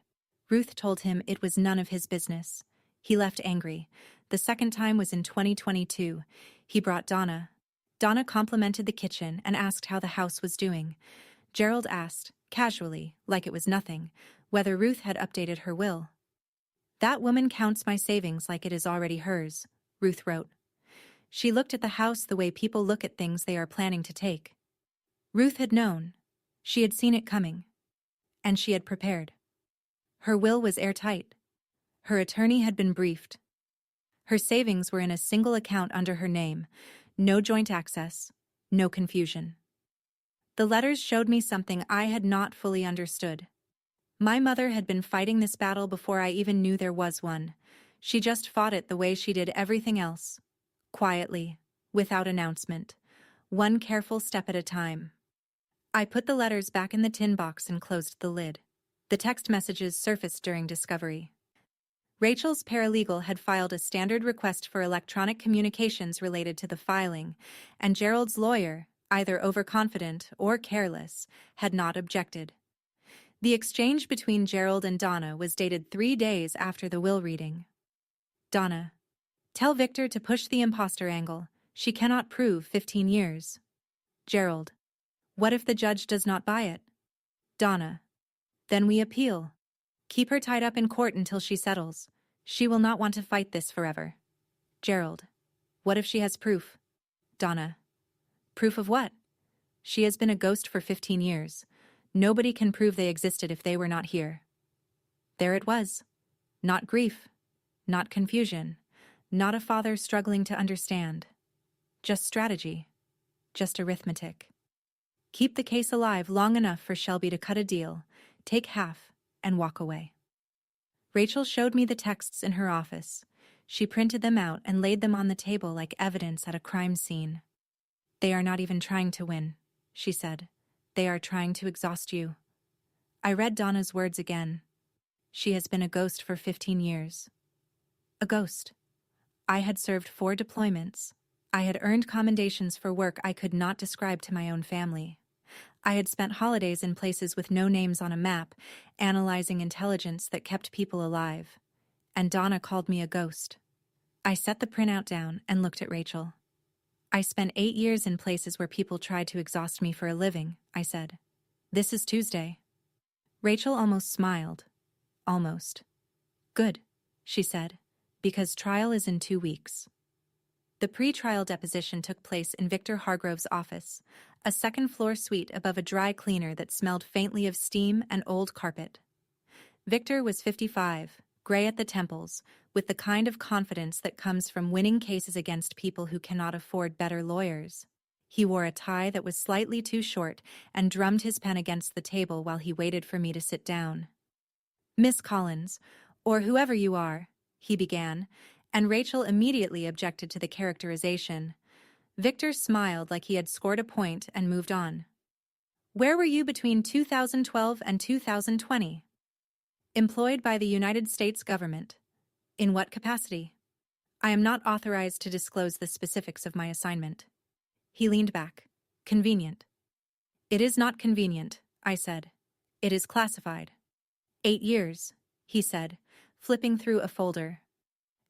Ruth told him it was none of his business. He left angry. The second time was in 2022. He brought Donna. Donna complimented the kitchen and asked how the house was doing. Gerald asked, casually, like it was nothing, whether Ruth had updated her will. "That woman counts my savings like it is already hers," Ruth wrote. She looked at the house the way people look at things they are planning to take. Ruth had known. She had seen it coming. And she had prepared. Her will was airtight. Her attorney had been briefed. Her savings were in a single account under her name. No joint access. No confusion. The letters showed me something I had not fully understood. My mother had been fighting this battle before I even knew there was one. She just fought it the way she did everything else. Quietly, without announcement. One careful step at a time. I put the letters back in the tin box and closed the lid. The text messages surfaced during discovery. Rachel's paralegal had filed a standard request for electronic communications related to the filing, and Gerald's lawyer, either overconfident or careless, had not objected. The exchange between Gerald and Donna was dated 3 days after the will reading. Donna: "Tell Victor to push the imposter angle. She cannot prove 15 years. Gerald: "What if the judge does not buy it?" Donna: "Then we appeal. Keep her tied up in court until she settles. She will not want to fight this forever." Gerald: "What if she has proof?" Donna: "Proof of what?" "She has been a ghost for 15 years. Nobody can prove they existed if they were not here." There it was. Not grief. Not confusion. Not a father struggling to understand. Just strategy. Just arithmetic. Keep the case alive long enough for Shelby to cut a deal, take half, and walk away. Rachel showed me the texts in her office. She printed them out and laid them on the table like evidence at a crime scene. "They are not even trying to win," she said. "They are trying to exhaust you." I read Donna's words again. She has been a ghost for 15 years. A ghost. I had served 4 deployments. I had earned commendations for work I could not describe to my own family. I had spent holidays in places with no names on a map, analyzing intelligence that kept people alive. And Donna called me a ghost. I set the printout down and looked at Rachel. I spent 8 years in places where people tried to exhaust me for a living, I said. This is Tuesday. Rachel almost smiled. Almost. Good, she said, because trial is in 2 weeks. The pre-trial deposition took place in Victor Hargrove's office, a second-floor suite above a dry cleaner that smelled faintly of steam and old carpet. Victor was 55, gray at the temples, with the kind of confidence that comes from winning cases against people who cannot afford better lawyers. He wore a tie that was slightly too short and drummed his pen against the table while he waited for me to sit down. Miss Collins, or whoever you are, he began, and Rachel immediately objected to the characterization. Victor smiled like he had scored a point and moved on. Where were you between 2012 and 2020? Employed by the United States government. In what capacity? I am not authorized to disclose the specifics of my assignment. He leaned back. Convenient. It is not convenient, I said. It is classified. 8 years, he said, flipping through a folder.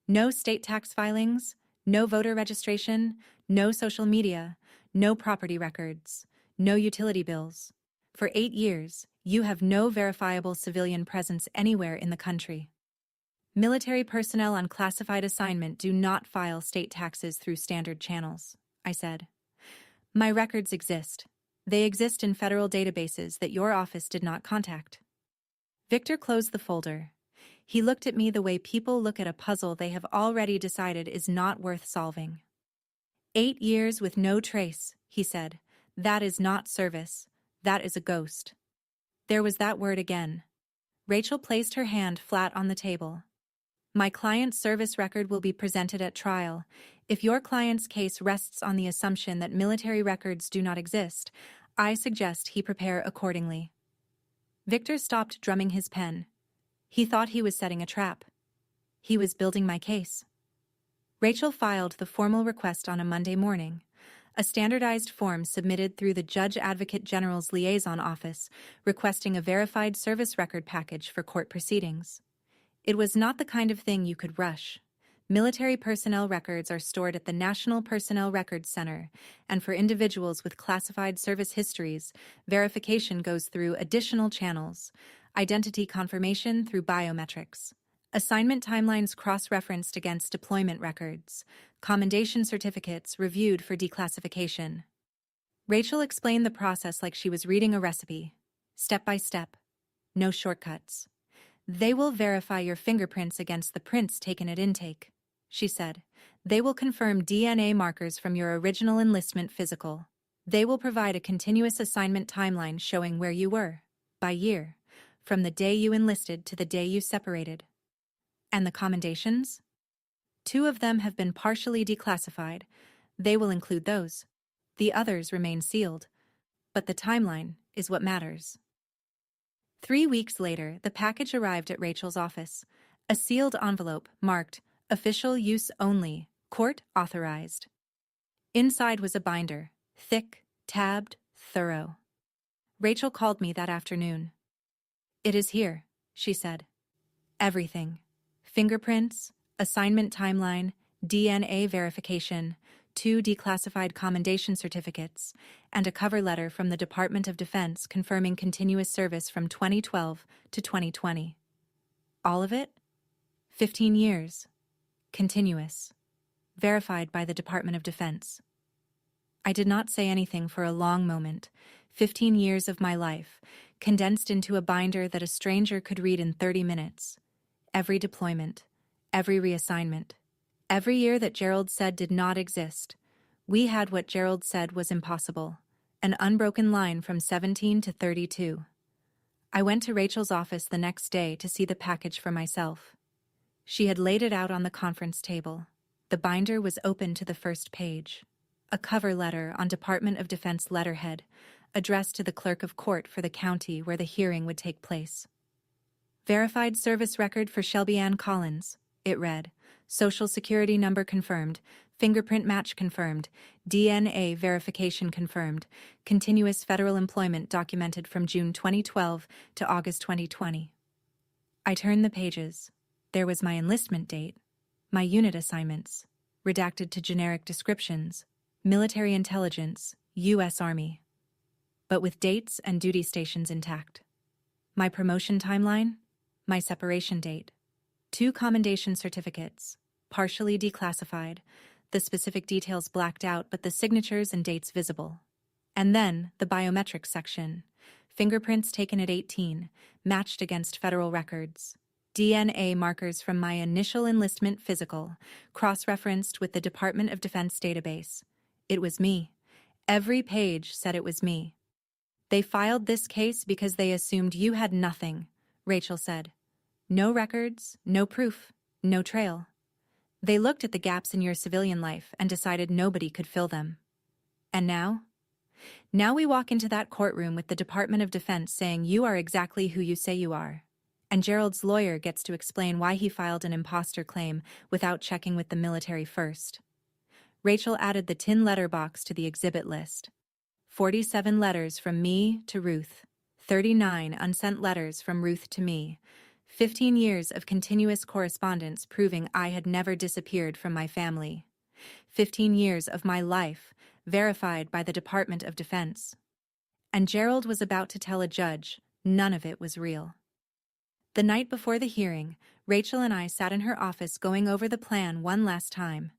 No state tax filings, no voter registration, no social media, no property records, no utility bills. For 8 years, you have no verifiable civilian presence anywhere in the country. Military personnel on classified assignment do not file state taxes through standard channels, I said. My records exist. They exist in federal databases that your office did not contact. Victor closed the folder. He looked at me the way people look at a puzzle they have already decided is not worth solving. 8 years with no trace, he said. That is not service. That is a ghost. There was that word again. Rachel placed her hand flat on the table. My client's service record will be presented at trial. If your client's case rests on the assumption that military records do not exist, I suggest he prepare accordingly. Victor stopped drumming his pen. He thought he was setting a trap. He was building my case. Rachel filed the formal request on a Monday morning, a standardized form submitted through the Judge Advocate General's liaison office requesting a verified service record package for court proceedings. It was not the kind of thing you could rush. Military personnel records are stored at the National Personnel Records Center, and for individuals with classified service histories, verification goes through additional channels, identity confirmation through biometrics, assignment timelines cross-referenced against deployment records, commendation certificates reviewed for declassification. Rachel explained the process like she was reading a recipe, step by step, no shortcuts. They will verify your fingerprints against the prints taken at intake, she said. They will confirm DNA markers from your original enlistment physical. They will provide a continuous assignment timeline showing where you were, by year, from the day you enlisted to the day you separated. And the commendations? 2 of them have been partially declassified. They will include those. The others remain sealed. But the timeline is what matters. 3 weeks later, the package arrived at Rachel's office. A sealed envelope marked, Official Use Only, Court Authorized. Inside was a binder, thick, tabbed, thorough. Rachel called me that afternoon. It is here, she said. Everything. Fingerprints, assignment timeline, DNA verification, 2 declassified commendation certificates, and a cover letter from the Department of Defense confirming continuous service from 2012 to 2020. All of it? 15 years. Continuous. Verified by the Department of Defense. I did not say anything for a long moment. 15 years of my life, condensed into a binder that a stranger could read in 30 minutes. Every deployment, every reassignment, every year that Gerald said did not exist. We had what Gerald said was impossible, an unbroken line from 17 to 32. I went to Rachel's office the next day to see the package for myself. She had laid it out on the conference table. The binder was open to the first page. A cover letter on Department of Defense letterhead, addressed to the clerk of court for the county where the hearing would take place. Verified service record for Shelby Ann Collins, it read. Social Security number confirmed, fingerprint match confirmed, DNA verification confirmed, continuous federal employment documented from June 2012 to August 2020. I turned the pages. There was my enlistment date, my unit assignments, redacted to generic descriptions, Military intelligence, U.S. Army. But with dates and duty stations intact. My promotion timeline, my separation date. 2 commendation certificates, partially declassified, the specific details blacked out but the signatures and dates visible. And then the biometrics section. Fingerprints taken at 18, matched against federal records. DNA markers from my initial enlistment physical, cross-referenced with the Department of Defense database. It was me. Every page said it was me. They filed this case because they assumed you had nothing, Rachel said. No records, no proof, no trail. They looked at the gaps in your civilian life and decided nobody could fill them. And now? Now we walk into that courtroom with the Department of Defense saying you are exactly who you say you are. And Gerald's lawyer gets to explain why he filed an imposter claim without checking with the military first. Rachel added the tin letterbox to the exhibit list. 47 letters from me to Ruth. 39 unsent letters from Ruth to me. 15 years of continuous correspondence proving I had never disappeared from my family. 15 years of my life, verified by the Department of Defense. And Gerald was about to tell a judge none of it was real. The night before the hearing, Rachel and I sat in her office going over the plan one last time.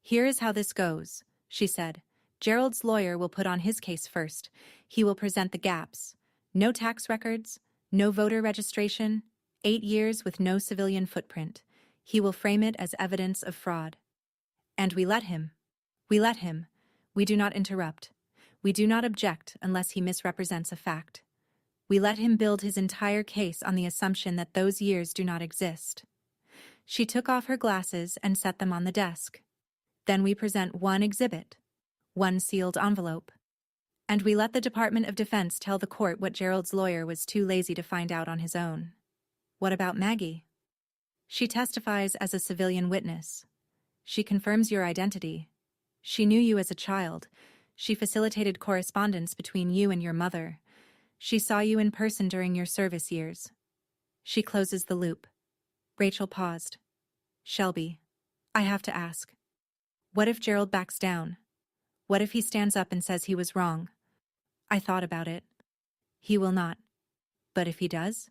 Here is how this goes, she said. Gerald's lawyer will put on his case first. He will present the gaps. No tax records, no voter registration, 8 years with no civilian footprint. He will frame it as evidence of fraud. And we let him. We let him. We do not interrupt. We do not object unless he misrepresents a fact. We let him build his entire case on the assumption that those years do not exist. She took off her glasses and set them on the desk. Then we present one exhibit, one sealed envelope. And we let the Department of Defense tell the court what Gerald's lawyer was too lazy to find out on his own. What about Maggie? She testifies as a civilian witness. She confirms your identity. She knew you as a child. She facilitated correspondence between you and your mother. She saw you in person during your service years. She closes the loop. Rachel paused. Shelby, I have to ask. What if Gerald backs down? What if he stands up and says he was wrong? I thought about it. He will not. But if he does?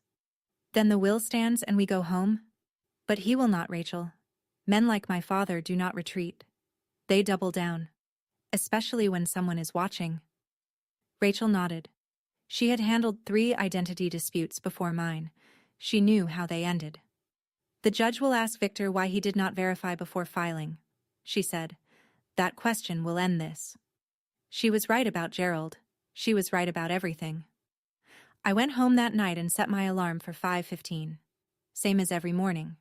Then the will stands and we go home? But he will not, Rachel. Men like my father do not retreat. They double down. Especially when someone is watching. Rachel nodded. She had handled 3 identity disputes before mine. She knew how they ended. The judge will ask Victor why he did not verify before filing, she said. That question will end this. She was right about Gerald. She was right about everything. I went home that night and set my alarm for 5:15. Same as every morning.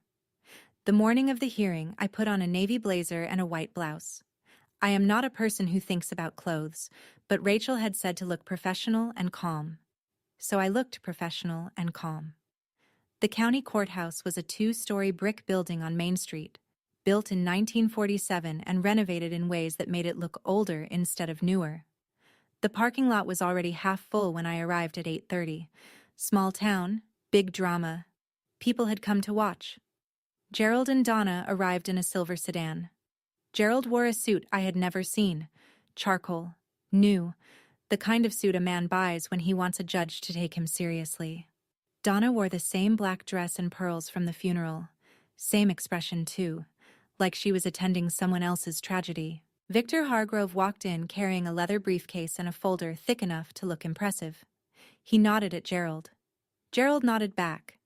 The morning of the hearing, I put on a navy blazer and a white blouse. I am not a person who thinks about clothes, but Rachel had said to look professional and calm. So I looked professional and calm. The county courthouse was a 2-story brick building on Main Street, built in 1947 and renovated in ways that made it look older instead of newer. The parking lot was already half full when I arrived at 8:30. Small town, big drama. People had come to watch. Gerald and Donna arrived in a silver sedan. Gerald wore a suit I had never seen. Charcoal. New. The kind of suit a man buys when he wants a judge to take him seriously. Donna wore the same black dress and pearls from the funeral. Same expression, too. Like she was attending someone else's tragedy. Victor Hargrove walked in carrying a leather briefcase and a folder thick enough to look impressive. He nodded at Gerald. Gerald nodded back.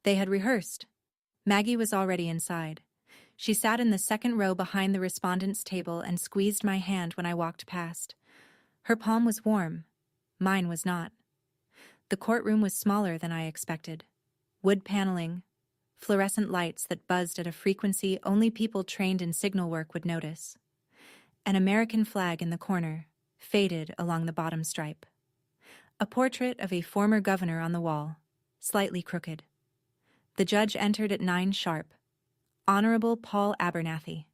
They had rehearsed. Maggie was already inside. She sat in the second row behind the respondent's table and squeezed my hand when I walked past. Her palm was warm. Mine was not. The courtroom was smaller than I expected. Wood paneling, fluorescent lights that buzzed at a frequency only people trained in signal work would notice. An American flag in the corner, faded along the bottom stripe. A portrait of a former governor on the wall, slightly crooked. The judge entered at 9 sharp. Honorable Paul Abernathy.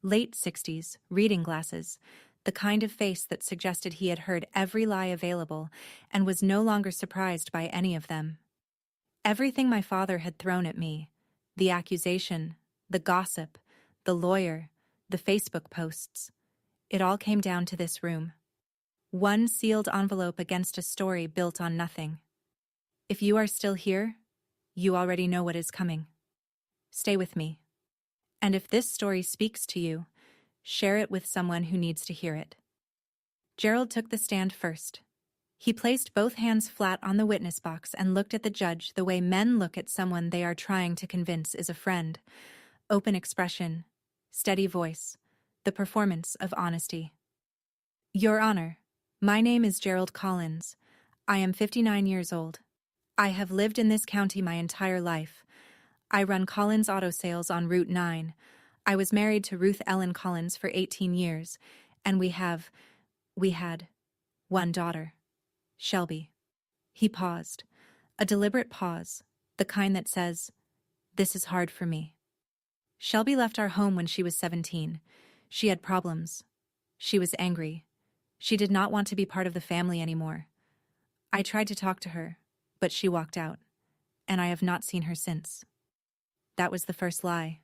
Late 60s, reading glasses, the kind of face that suggested he had heard every lie available and was no longer surprised by any of them. Everything my father had thrown at me, the accusation, the gossip, the lawyer, the Facebook posts, It all came down to this room. One sealed envelope against a story built on nothing. If you are still here, you already know what is coming. Stay with me. And if this story speaks to you, share it with someone who needs to hear it. Gerald took the stand first. He placed both hands flat on the witness box and looked at the judge the way men look at someone they are trying to convince is a friend. Open expression, steady voice, the performance of honesty. Your Honor, my name is Gerald Collins. I am 59 years old. I have lived in this county my entire life. I run Collins Auto Sales on Route 9. I was married to Ruth Ellen Collins for 18 years, and we had one daughter, Shelby. He paused, a deliberate pause, the kind that says, "This is hard for me." Shelby left our home when she was 17. She had problems. She was angry. She did not want to be part of the family anymore. I tried to talk to her, but she walked out, and I have not seen her since. That was the first lie.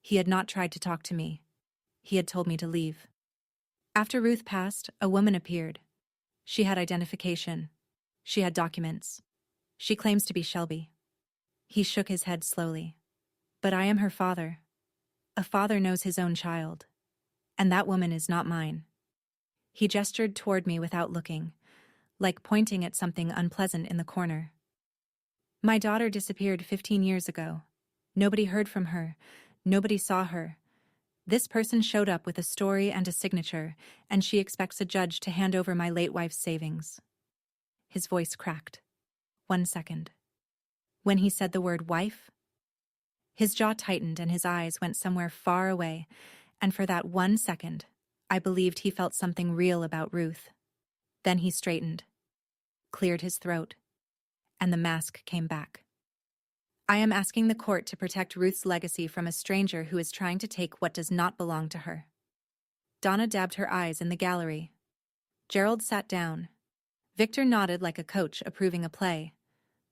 He had not tried to talk to me. He had told me to leave. After Ruth passed, a woman appeared. She had identification. She had documents. She claims to be Shelby. He shook his head slowly. But I am her father. A father knows his own child. And that woman is not mine. He gestured toward me without looking, like pointing at something unpleasant in the corner. My daughter disappeared 15 years ago. Nobody heard from her. Nobody saw her. This person showed up with a story and a signature, and she expects a judge to hand over my late wife's savings. His voice cracked. 1 second. When he said the word wife, his jaw tightened and his eyes went somewhere far away, and for that 1 second, I believed he felt something real about Ruth. Then he straightened, cleared his throat, and the mask came back. I am asking the court to protect Ruth's legacy from a stranger who is trying to take what does not belong to her. Donna dabbed her eyes in the gallery. Gerald sat down. Victor nodded like a coach approving a play.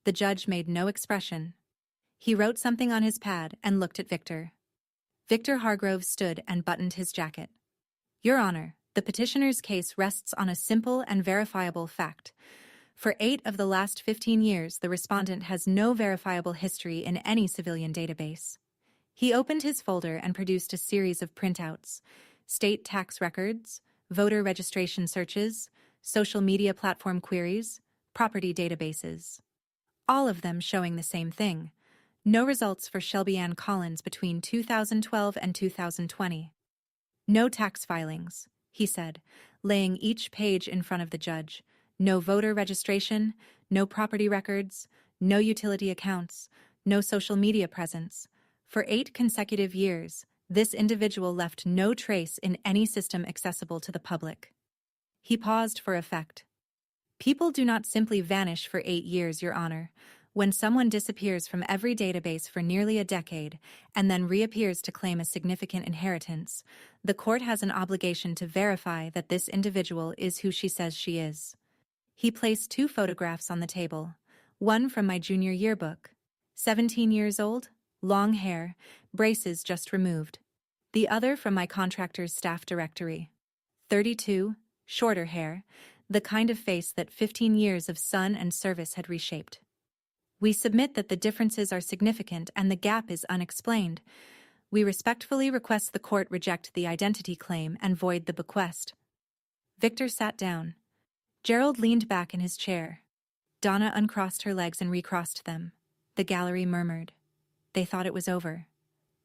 The judge made no expression. He wrote something on his pad and looked at Victor. Victor Hargrove stood and buttoned his jacket. Your Honor, the petitioner's case rests on a simple and verifiable fact. For 8 of the last 15 years, the respondent has no verifiable history in any civilian database. He opened his folder and produced a series of printouts: state tax records, voter registration searches, social media platform queries, property databases. All of them showing the same thing: no results for Shelby Ann Collins between 2012 and 2020. No tax filings, he said, laying each page in front of the judge. No voter registration, no property records, no utility accounts, no social media presence. For 8 consecutive years, this individual left no trace in any system accessible to the public. He paused for effect. People do not simply vanish for 8 years, Your Honor. When someone disappears from every database for nearly a decade and then reappears to claim a significant inheritance, the court has an obligation to verify that this individual is who she says she is. He placed 2 photographs on the table, one from my junior yearbook. 17 years old, long hair, braces just removed. The other from my contractor's staff directory. 32, shorter hair, the kind of face that 15 years of sun and service had reshaped. We submit that the differences are significant and the gap is unexplained. We respectfully request the court reject the identity claim and void the bequest. Victor sat down. Gerald leaned back in his chair. Donna uncrossed her legs and recrossed them. The gallery murmured. They thought it was over.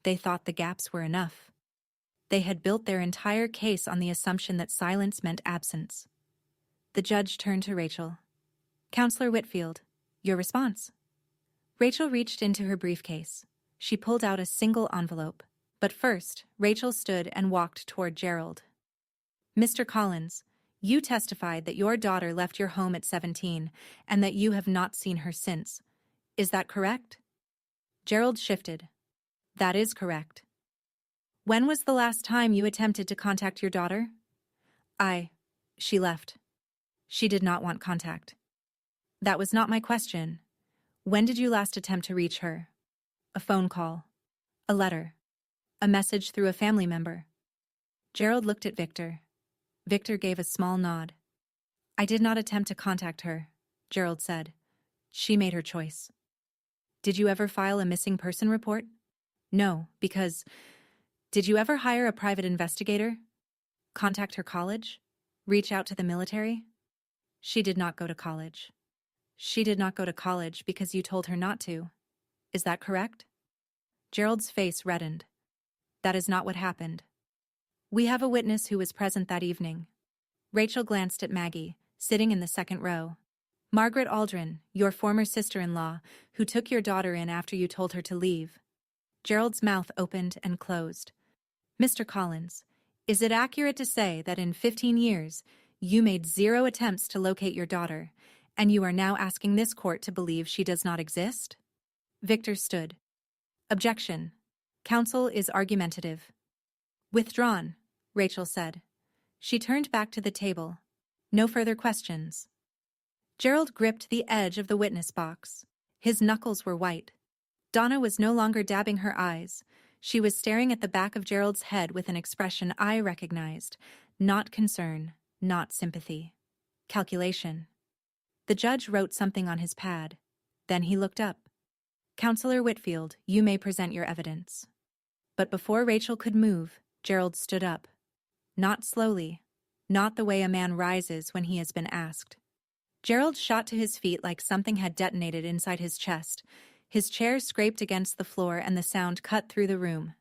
They thought the gaps were enough. They had built their entire case on the assumption that silence meant absence. The judge turned to Rachel. Counselor Whitfield, your response. Rachel reached into her briefcase. She pulled out a single envelope. But first, Rachel stood and walked toward Gerald. Mr. Collins, you testified that your daughter left your home at 17 and that you have not seen her since. Is that correct? Gerald shifted. That is correct. When was the last time you attempted to contact your daughter? She left. She did not want contact. That was not my question. When did you last attempt to reach her? A phone call. A letter. A message through a family member. Gerald looked at Victor. Victor gave a small nod. I did not attempt to contact her, Gerald said. She made her choice. Did you ever file a missing person report? No, because... Did you ever hire a private investigator? Contact her college? Reach out to the military? She did not go to college. She did not go to college because you told her not to. Is that correct? Gerald's face reddened. That is not what happened. We have a witness who was present that evening. Rachel glanced at Maggie, sitting in the second row. Margaret Aldrin, your former sister-in-law, who took your daughter in after you told her to leave. Gerald's mouth opened and closed. Mr. Collins, is it accurate to say that in 15 years, you made 0 attempts to locate your daughter, and you are now asking this court to believe she does not exist? Victor stood. Objection. Counsel is argumentative. Withdrawn, Rachel said. She turned back to the table. No further questions. Gerald gripped the edge of the witness box. His knuckles were white. Donna was no longer dabbing her eyes. She was staring at the back of Gerald's head with an expression I recognized. Not concern, not sympathy. Calculation. The judge wrote something on his pad. Then he looked up. Counselor Whitfield, you may present your evidence. But before Rachel could move, Gerald stood up. Not slowly. Not the way a man rises when he has been asked. Gerald shot to his feet like something had detonated inside his chest. His chair scraped against the floor and the sound cut through the room.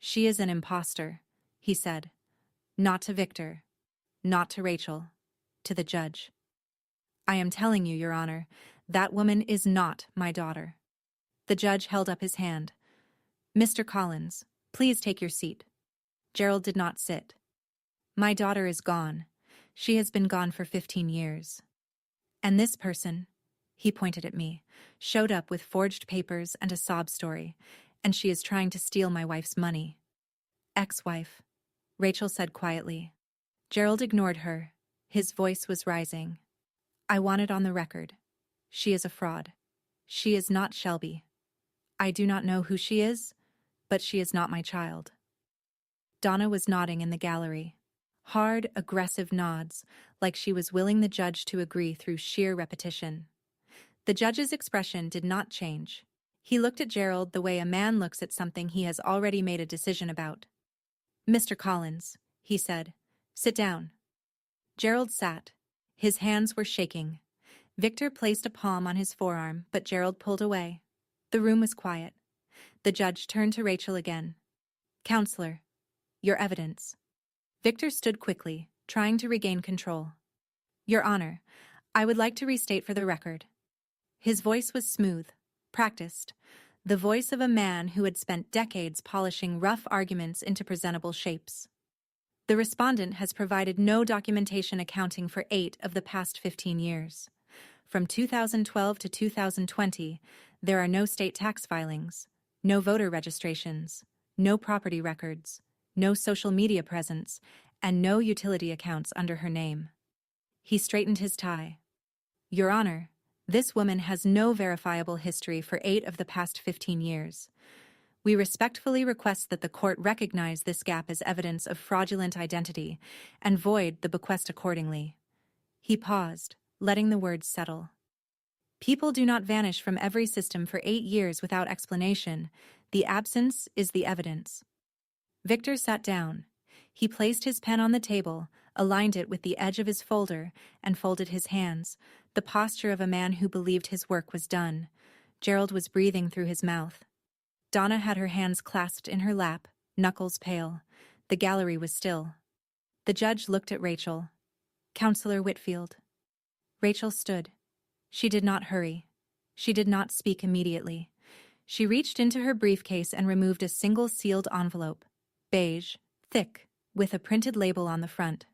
She is an imposter, he said. Not to Victor. Not to Rachel. To the judge. I am telling you, Your Honor, that woman is not my daughter. The judge held up his hand. Mr. Collins, please take your seat. Gerald did not sit. My daughter is gone. She has been gone for 15 years. And this person, he pointed at me, showed up with forged papers and a sob story, and she is trying to steal my wife's money. Ex-wife, Rachel said quietly. Gerald ignored her. His voice was rising. I want it on the record. She is a fraud. She is not Shelby. I do not know who she is, but she is not my child. Donna was nodding in the gallery. Hard, aggressive nods, like she was willing the judge to agree through sheer repetition. The judge's expression did not change. He looked at Gerald the way a man looks at something he has already made a decision about. Mr. Collins, he said, sit down. Gerald sat. His hands were shaking. Victor placed a palm on his forearm, but Gerald pulled away. The room was quiet. The judge turned to Rachel again. Counselor, your evidence. Victor stood quickly, trying to regain control. Your Honor, I would like to restate for the record. His voice was smooth, practiced, the voice of a man who had spent decades polishing rough arguments into presentable shapes. The respondent has provided no documentation accounting for 8 of the past 15 years. From 2012 to 2020, there are no state tax filings, no voter registrations, no property records, no social media presence, and no utility accounts under her name. He straightened his tie. Your Honor, this woman has no verifiable history for 8 of the past 15 years. We respectfully request that the court recognize this gap as evidence of fraudulent identity and void the bequest accordingly. He paused, letting the words settle. People do not vanish from every system for 8 years without explanation. The absence is the evidence. Victor sat down. He placed his pen on the table, aligned it with the edge of his folder, and folded his hands, the posture of a man who believed his work was done. Gerald was breathing through his mouth. Donna had her hands clasped in her lap, knuckles pale. The gallery was still. The judge looked at Rachel. Counselor Whitfield. Rachel stood. She did not hurry. She did not speak immediately. She reached into her briefcase and removed a single sealed envelope. Beige, thick, with a printed label on the front.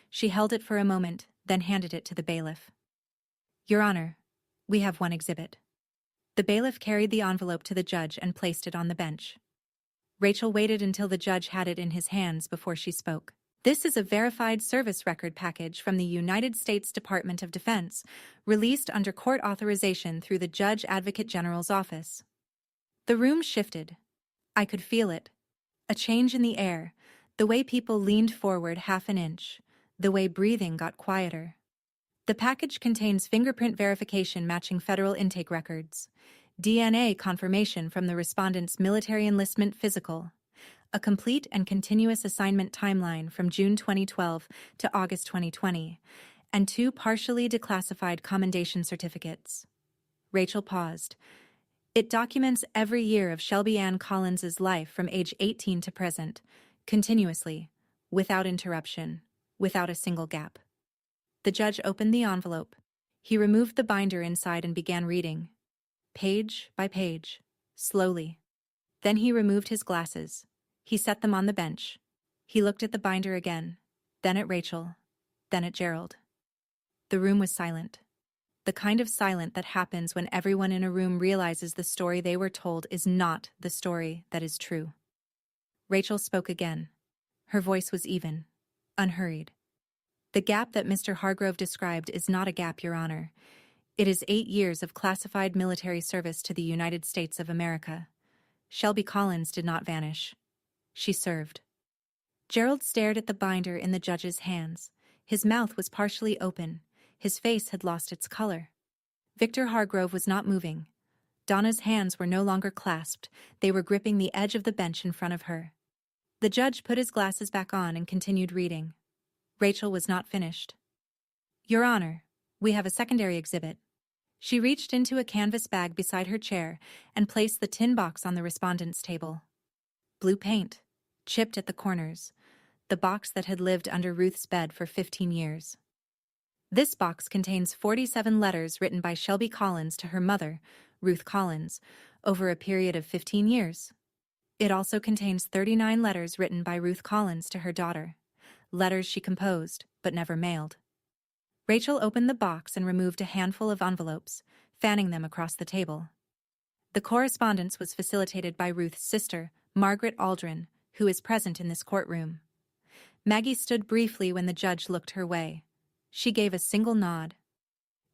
She held it for a moment, then handed it to the bailiff. Your Honor, we have one exhibit. The bailiff carried the envelope to the judge and placed it on the bench. Rachel waited until the judge had it in his hands before she spoke. This is a verified service record package from the United States Department of Defense, released under court authorization through the Judge Advocate General's office. The room shifted. I could feel it. A change in the air, The way people leaned forward half an inch, the way breathing got quieter. The package contains fingerprint verification matching federal intake records, DNA confirmation from the respondent's military enlistment physical, a complete and continuous assignment timeline from June 2012 to August 2020, and 2 partially declassified commendation certificates. Rachel paused. It documents every year of Shelby Ann Collins's life from age 18 to present, continuously, without interruption, without a single gap. The judge opened the envelope. He removed the binder inside and began reading, page by page, slowly. Then he removed his glasses. He set them on the bench. He looked at the binder again, then at Rachel, then at Gerald. The room was silent. The kind of silent that happens when everyone in a room realizes the story they were told is not the story that is true. Rachel spoke again. Her voice was even, unhurried. The gap that Mr. Hargrove described is not a gap, Your Honor. It is 8 years of classified military service to the United States of America. Shelby Collins did not vanish. She served. Gerald stared at the binder in the judge's hands. His mouth was partially open. His face had lost its color. Victor Hargrove was not moving. Donna's hands were no longer clasped. They were gripping the edge of the bench in front of her. The judge put his glasses back on and continued reading. Rachel was not finished. Your Honor, we have a secondary exhibit. She reached into a canvas bag beside her chair and placed the tin box on the respondent's table. Blue paint, chipped at the corners, the box that had lived under Ruth's bed for 15 years. This box contains 47 letters written by Shelby Collins to her mother, Ruth Collins, over a period of 15 years. It also contains 39 letters written by Ruth Collins to her daughter, letters she composed but never mailed. Rachel opened the box and removed a handful of envelopes, fanning them across the table. The correspondence was facilitated by Ruth's sister, Margaret Aldrin, who is present in this courtroom. Maggie stood briefly when the judge looked her way. She gave a single nod.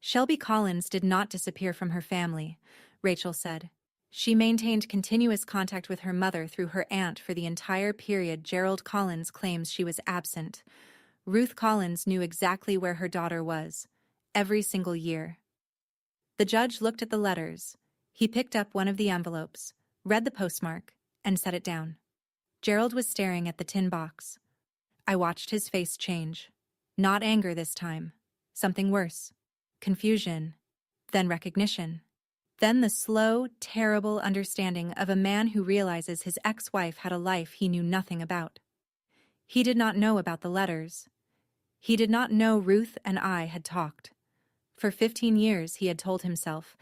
Shelby Collins did not disappear from her family, Rachel said. She maintained continuous contact with her mother through her aunt for the entire period Gerald Collins claims she was absent. Ruth Collins knew exactly where her daughter was, every single year. The judge looked at the letters. He picked up one of the envelopes, read the postmark, and set it down. Gerald was staring at the tin box. I watched his face change. Not anger this time. Something worse. Confusion. Then recognition. Then the slow, terrible understanding of a man who realizes his ex-wife had a life he knew nothing about. He did not know about the letters. He did not know Ruth and I had talked. For 15 years he had told himself,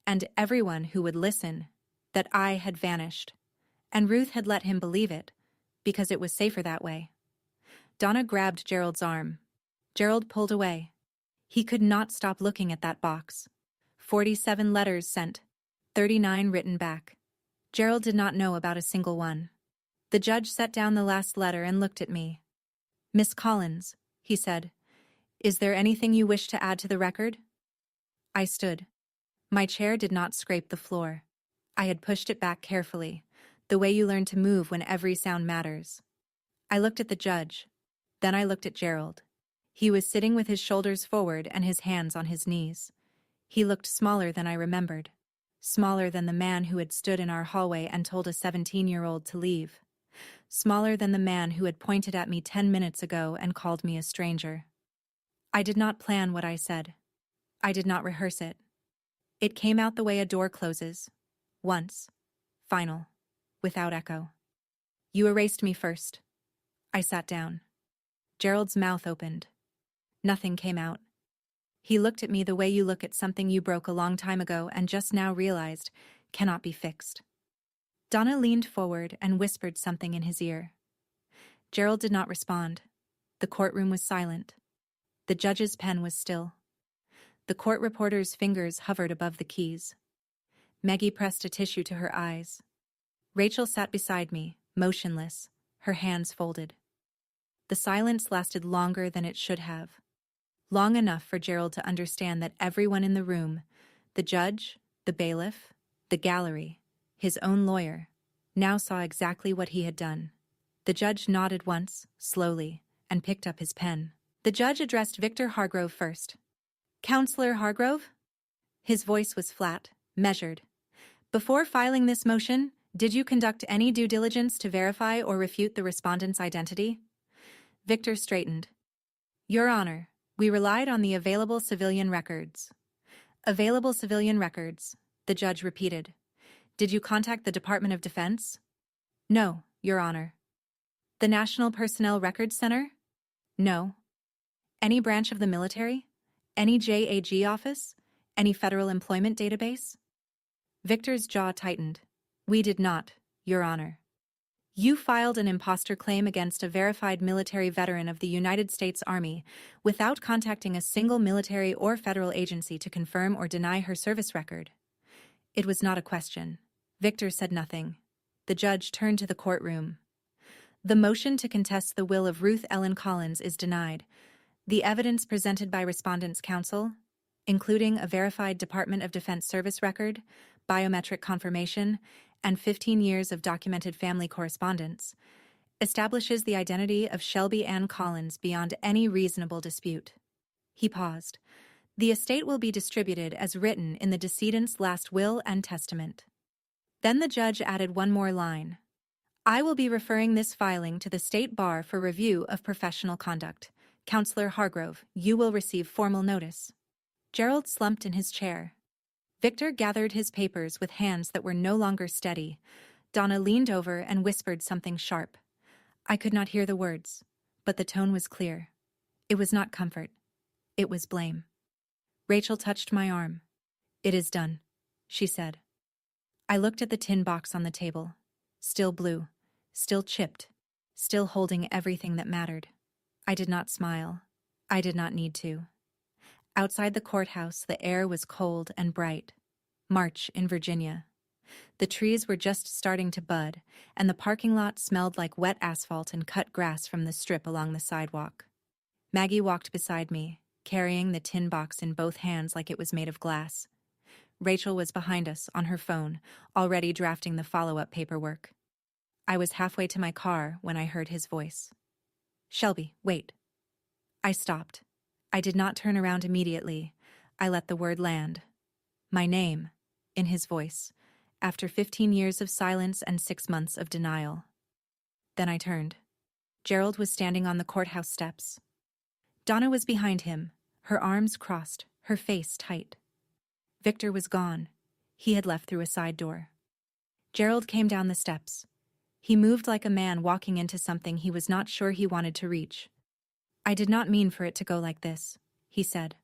and everyone who would listen, that I had vanished. And Ruth had let him believe it, because it was safer that way. Donna grabbed Gerald's arm. Gerald pulled away. He could not stop looking at that box. 47 letters sent, 39 written back. Gerald did not know about a single one. The judge set down the last letter and looked at me. Miss Collins, he said, is there anything you wish to add to the record? I stood. My chair did not scrape the floor. I had pushed it back carefully, the way you learn to move when every sound matters. I looked at the judge. Then I looked at Gerald. He was sitting with his shoulders forward and his hands on his knees. He looked smaller than I remembered, smaller than the man who had stood in our hallway and told a 17-year-old to leave, smaller than the man who had pointed at me 10 minutes ago and called me a stranger. I did not plan what I said. I did not rehearse it. It came out the way a door closes, once, final, without echo. You erased me first. I sat down. Gerald's mouth opened. Nothing came out. He looked at me the way you look at something you broke a long time ago and just now realized cannot be fixed. Donna leaned forward and whispered something in his ear. Gerald did not respond. The courtroom was silent. The judge's pen was still. The court reporter's fingers hovered above the keys. Maggie pressed a tissue to her eyes. Rachel sat beside me, motionless, her hands folded. The silence lasted longer than it should have. Long enough for Gerald to understand that everyone in the room, the judge, the bailiff, the gallery, his own lawyer, now saw exactly what he had done. The judge nodded once, slowly, and picked up his pen. The judge addressed Victor Hargrove first. "Counselor Hargrove?" His voice was flat, measured. "Before filing this motion, did you conduct any due diligence to verify or refute the respondent's identity?" Victor straightened. "Your Honor, we relied on the available civilian records." "Available civilian records," the judge repeated. "Did you contact the Department of Defense?" "No, Your Honor." "The National Personnel Records Center?" "No." "Any branch of the military? Any JAG office? Any federal employment database?" Victor's jaw tightened. "We did not, Your Honor." "You filed an imposter claim against a verified military veteran of the United States Army without contacting a single military or federal agency to confirm or deny her service record." It was not a question. Victor said nothing. The judge turned to the courtroom. "The motion to contest the will of Ruth Ellen Collins is denied. The evidence presented by Respondent's Counsel, including a verified Department of Defense service record, biometric confirmation, and 15 years of documented family correspondence, establishes the identity of Shelby Ann Collins beyond any reasonable dispute." He paused. "The estate will be distributed as written in the decedent's last will and testament." Then the judge added one more line. "I will be referring this filing to the State Bar for review of professional conduct. Counselor Hargrove, you will receive formal notice." Gerald slumped in his chair. Victor gathered his papers with hands that were no longer steady. Donna leaned over and whispered something sharp. I could not hear the words, but the tone was clear. It was not comfort. It was blame. Rachel touched my arm. "It is done," she said. I looked at the tin box on the table. Still blue, still chipped, still holding everything that mattered. I did not smile. I did not need to. Outside the courthouse, the air was cold and bright. March in Virginia. The trees were just starting to bud, and the parking lot smelled like wet asphalt and cut grass from the strip along the sidewalk. Maggie walked beside me, carrying the tin box in both hands like it was made of glass. Rachel was behind us on her phone, already drafting the follow-up paperwork. I was halfway to my car when I heard his voice. "Shelby, wait." I stopped. I did not turn around immediately. I let the word land. "My name," in his voice, after 15 years of silence and 6 months of denial. Then I turned. Gerald was standing on the courthouse steps. Donna was behind him, her arms crossed, her face tight. Victor was gone. He had left through a side door. Gerald came down the steps. He moved like a man walking into something he was not sure he wanted to reach. "I did not mean for it to go like this," he said.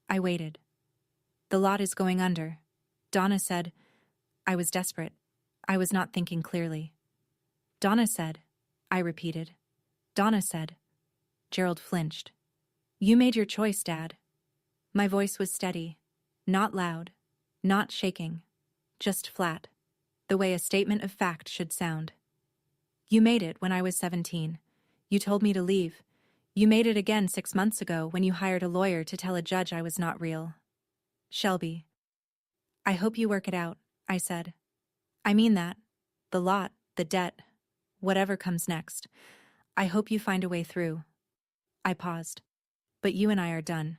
I waited. "The lot is going under," Donna said. I was desperate. I was not thinking clearly. "Donna said," I repeated. "Donna said." Gerald flinched. "You made your choice, Dad." My voice was steady, not loud, not shaking, just flat, the way a statement of fact should sound. "You made it when I was 17. You told me to leave. You made it again 6 months ago when you hired a lawyer to tell a judge I was not real. Shelby." "I hope you work it out," I said. "I mean that. The lot, the debt, whatever comes next. I hope you find a way through." I paused. "But you and I are done."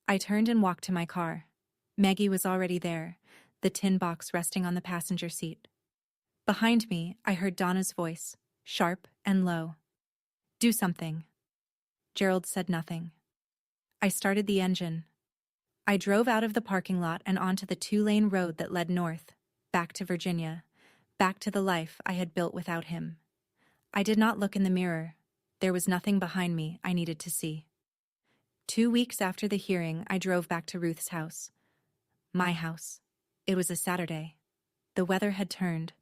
I turned and walked to my car. Maggie was already there, the tin box resting on the passenger seat. Behind me, I heard Donna's voice, sharp and low. "Do something." Gerald said nothing. I started the engine. I drove out of the parking lot and onto the 2-lane road that led north, back to Virginia, back to the life I had built without him. I did not look in the mirror. There was nothing behind me I needed to see. 2 weeks after the hearing, I drove back to Ruth's house. My house. It was a Saturday. The weather had turned,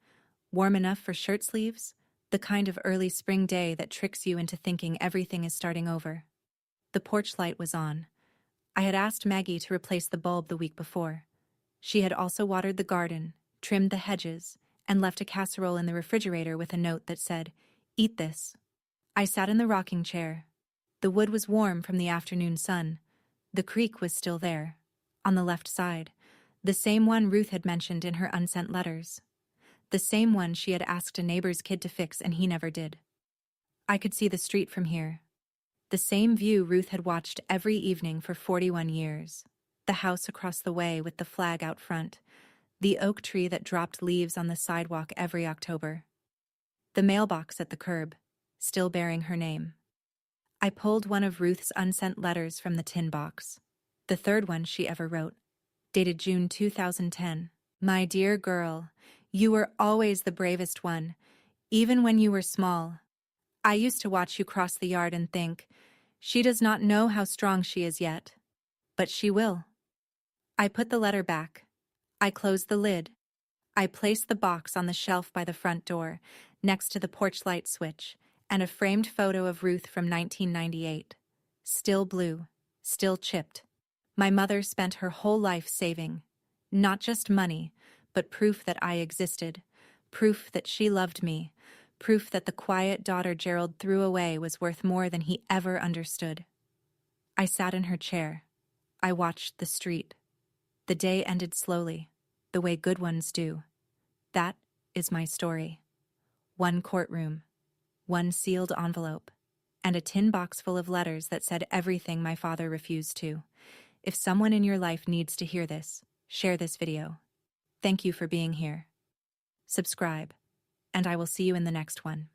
warm enough for shirt sleeves, the kind of early spring day that tricks you into thinking everything is starting over. The porch light was on. I had asked Maggie to replace the bulb the week before. She had also watered the garden, trimmed the hedges, and left a casserole in the refrigerator with a note that said, "Eat this." I sat in the rocking chair. The wood was warm from the afternoon sun. The creek was still there, on the left side, the same one Ruth had mentioned in her unsent letters. The same one she had asked a neighbor's kid to fix and he never did. I could see the street from here. The same view Ruth had watched every evening for 41 years. The house across the way with the flag out front. The oak tree that dropped leaves on the sidewalk every October. The mailbox at the curb, still bearing her name. I pulled one of Ruth's unsent letters from the tin box. The third one she ever wrote, dated June 2010. My dear girl, you were always the bravest one, even when you were small. I used to watch you cross the yard and think, she does not know how strong she is yet. But she will. I put the letter back. I closed the lid. I placed the box on the shelf by the front door, next to the porch light switch, and a framed photo of Ruth from 1998. Still blue, still chipped. My mother spent her whole life saving. Not just money, but proof that I existed. Proof that she loved me. Proof that the quiet daughter Gerald threw away was worth more than he ever understood. I sat in her chair. I watched the street. The day ended slowly, the way good ones do. That is my story. One courtroom, one sealed envelope, and a tin box full of letters that said everything my father refused to. If someone in your life needs to hear this, share this video. Thank you for being here. Subscribe, and I will see you in the next one.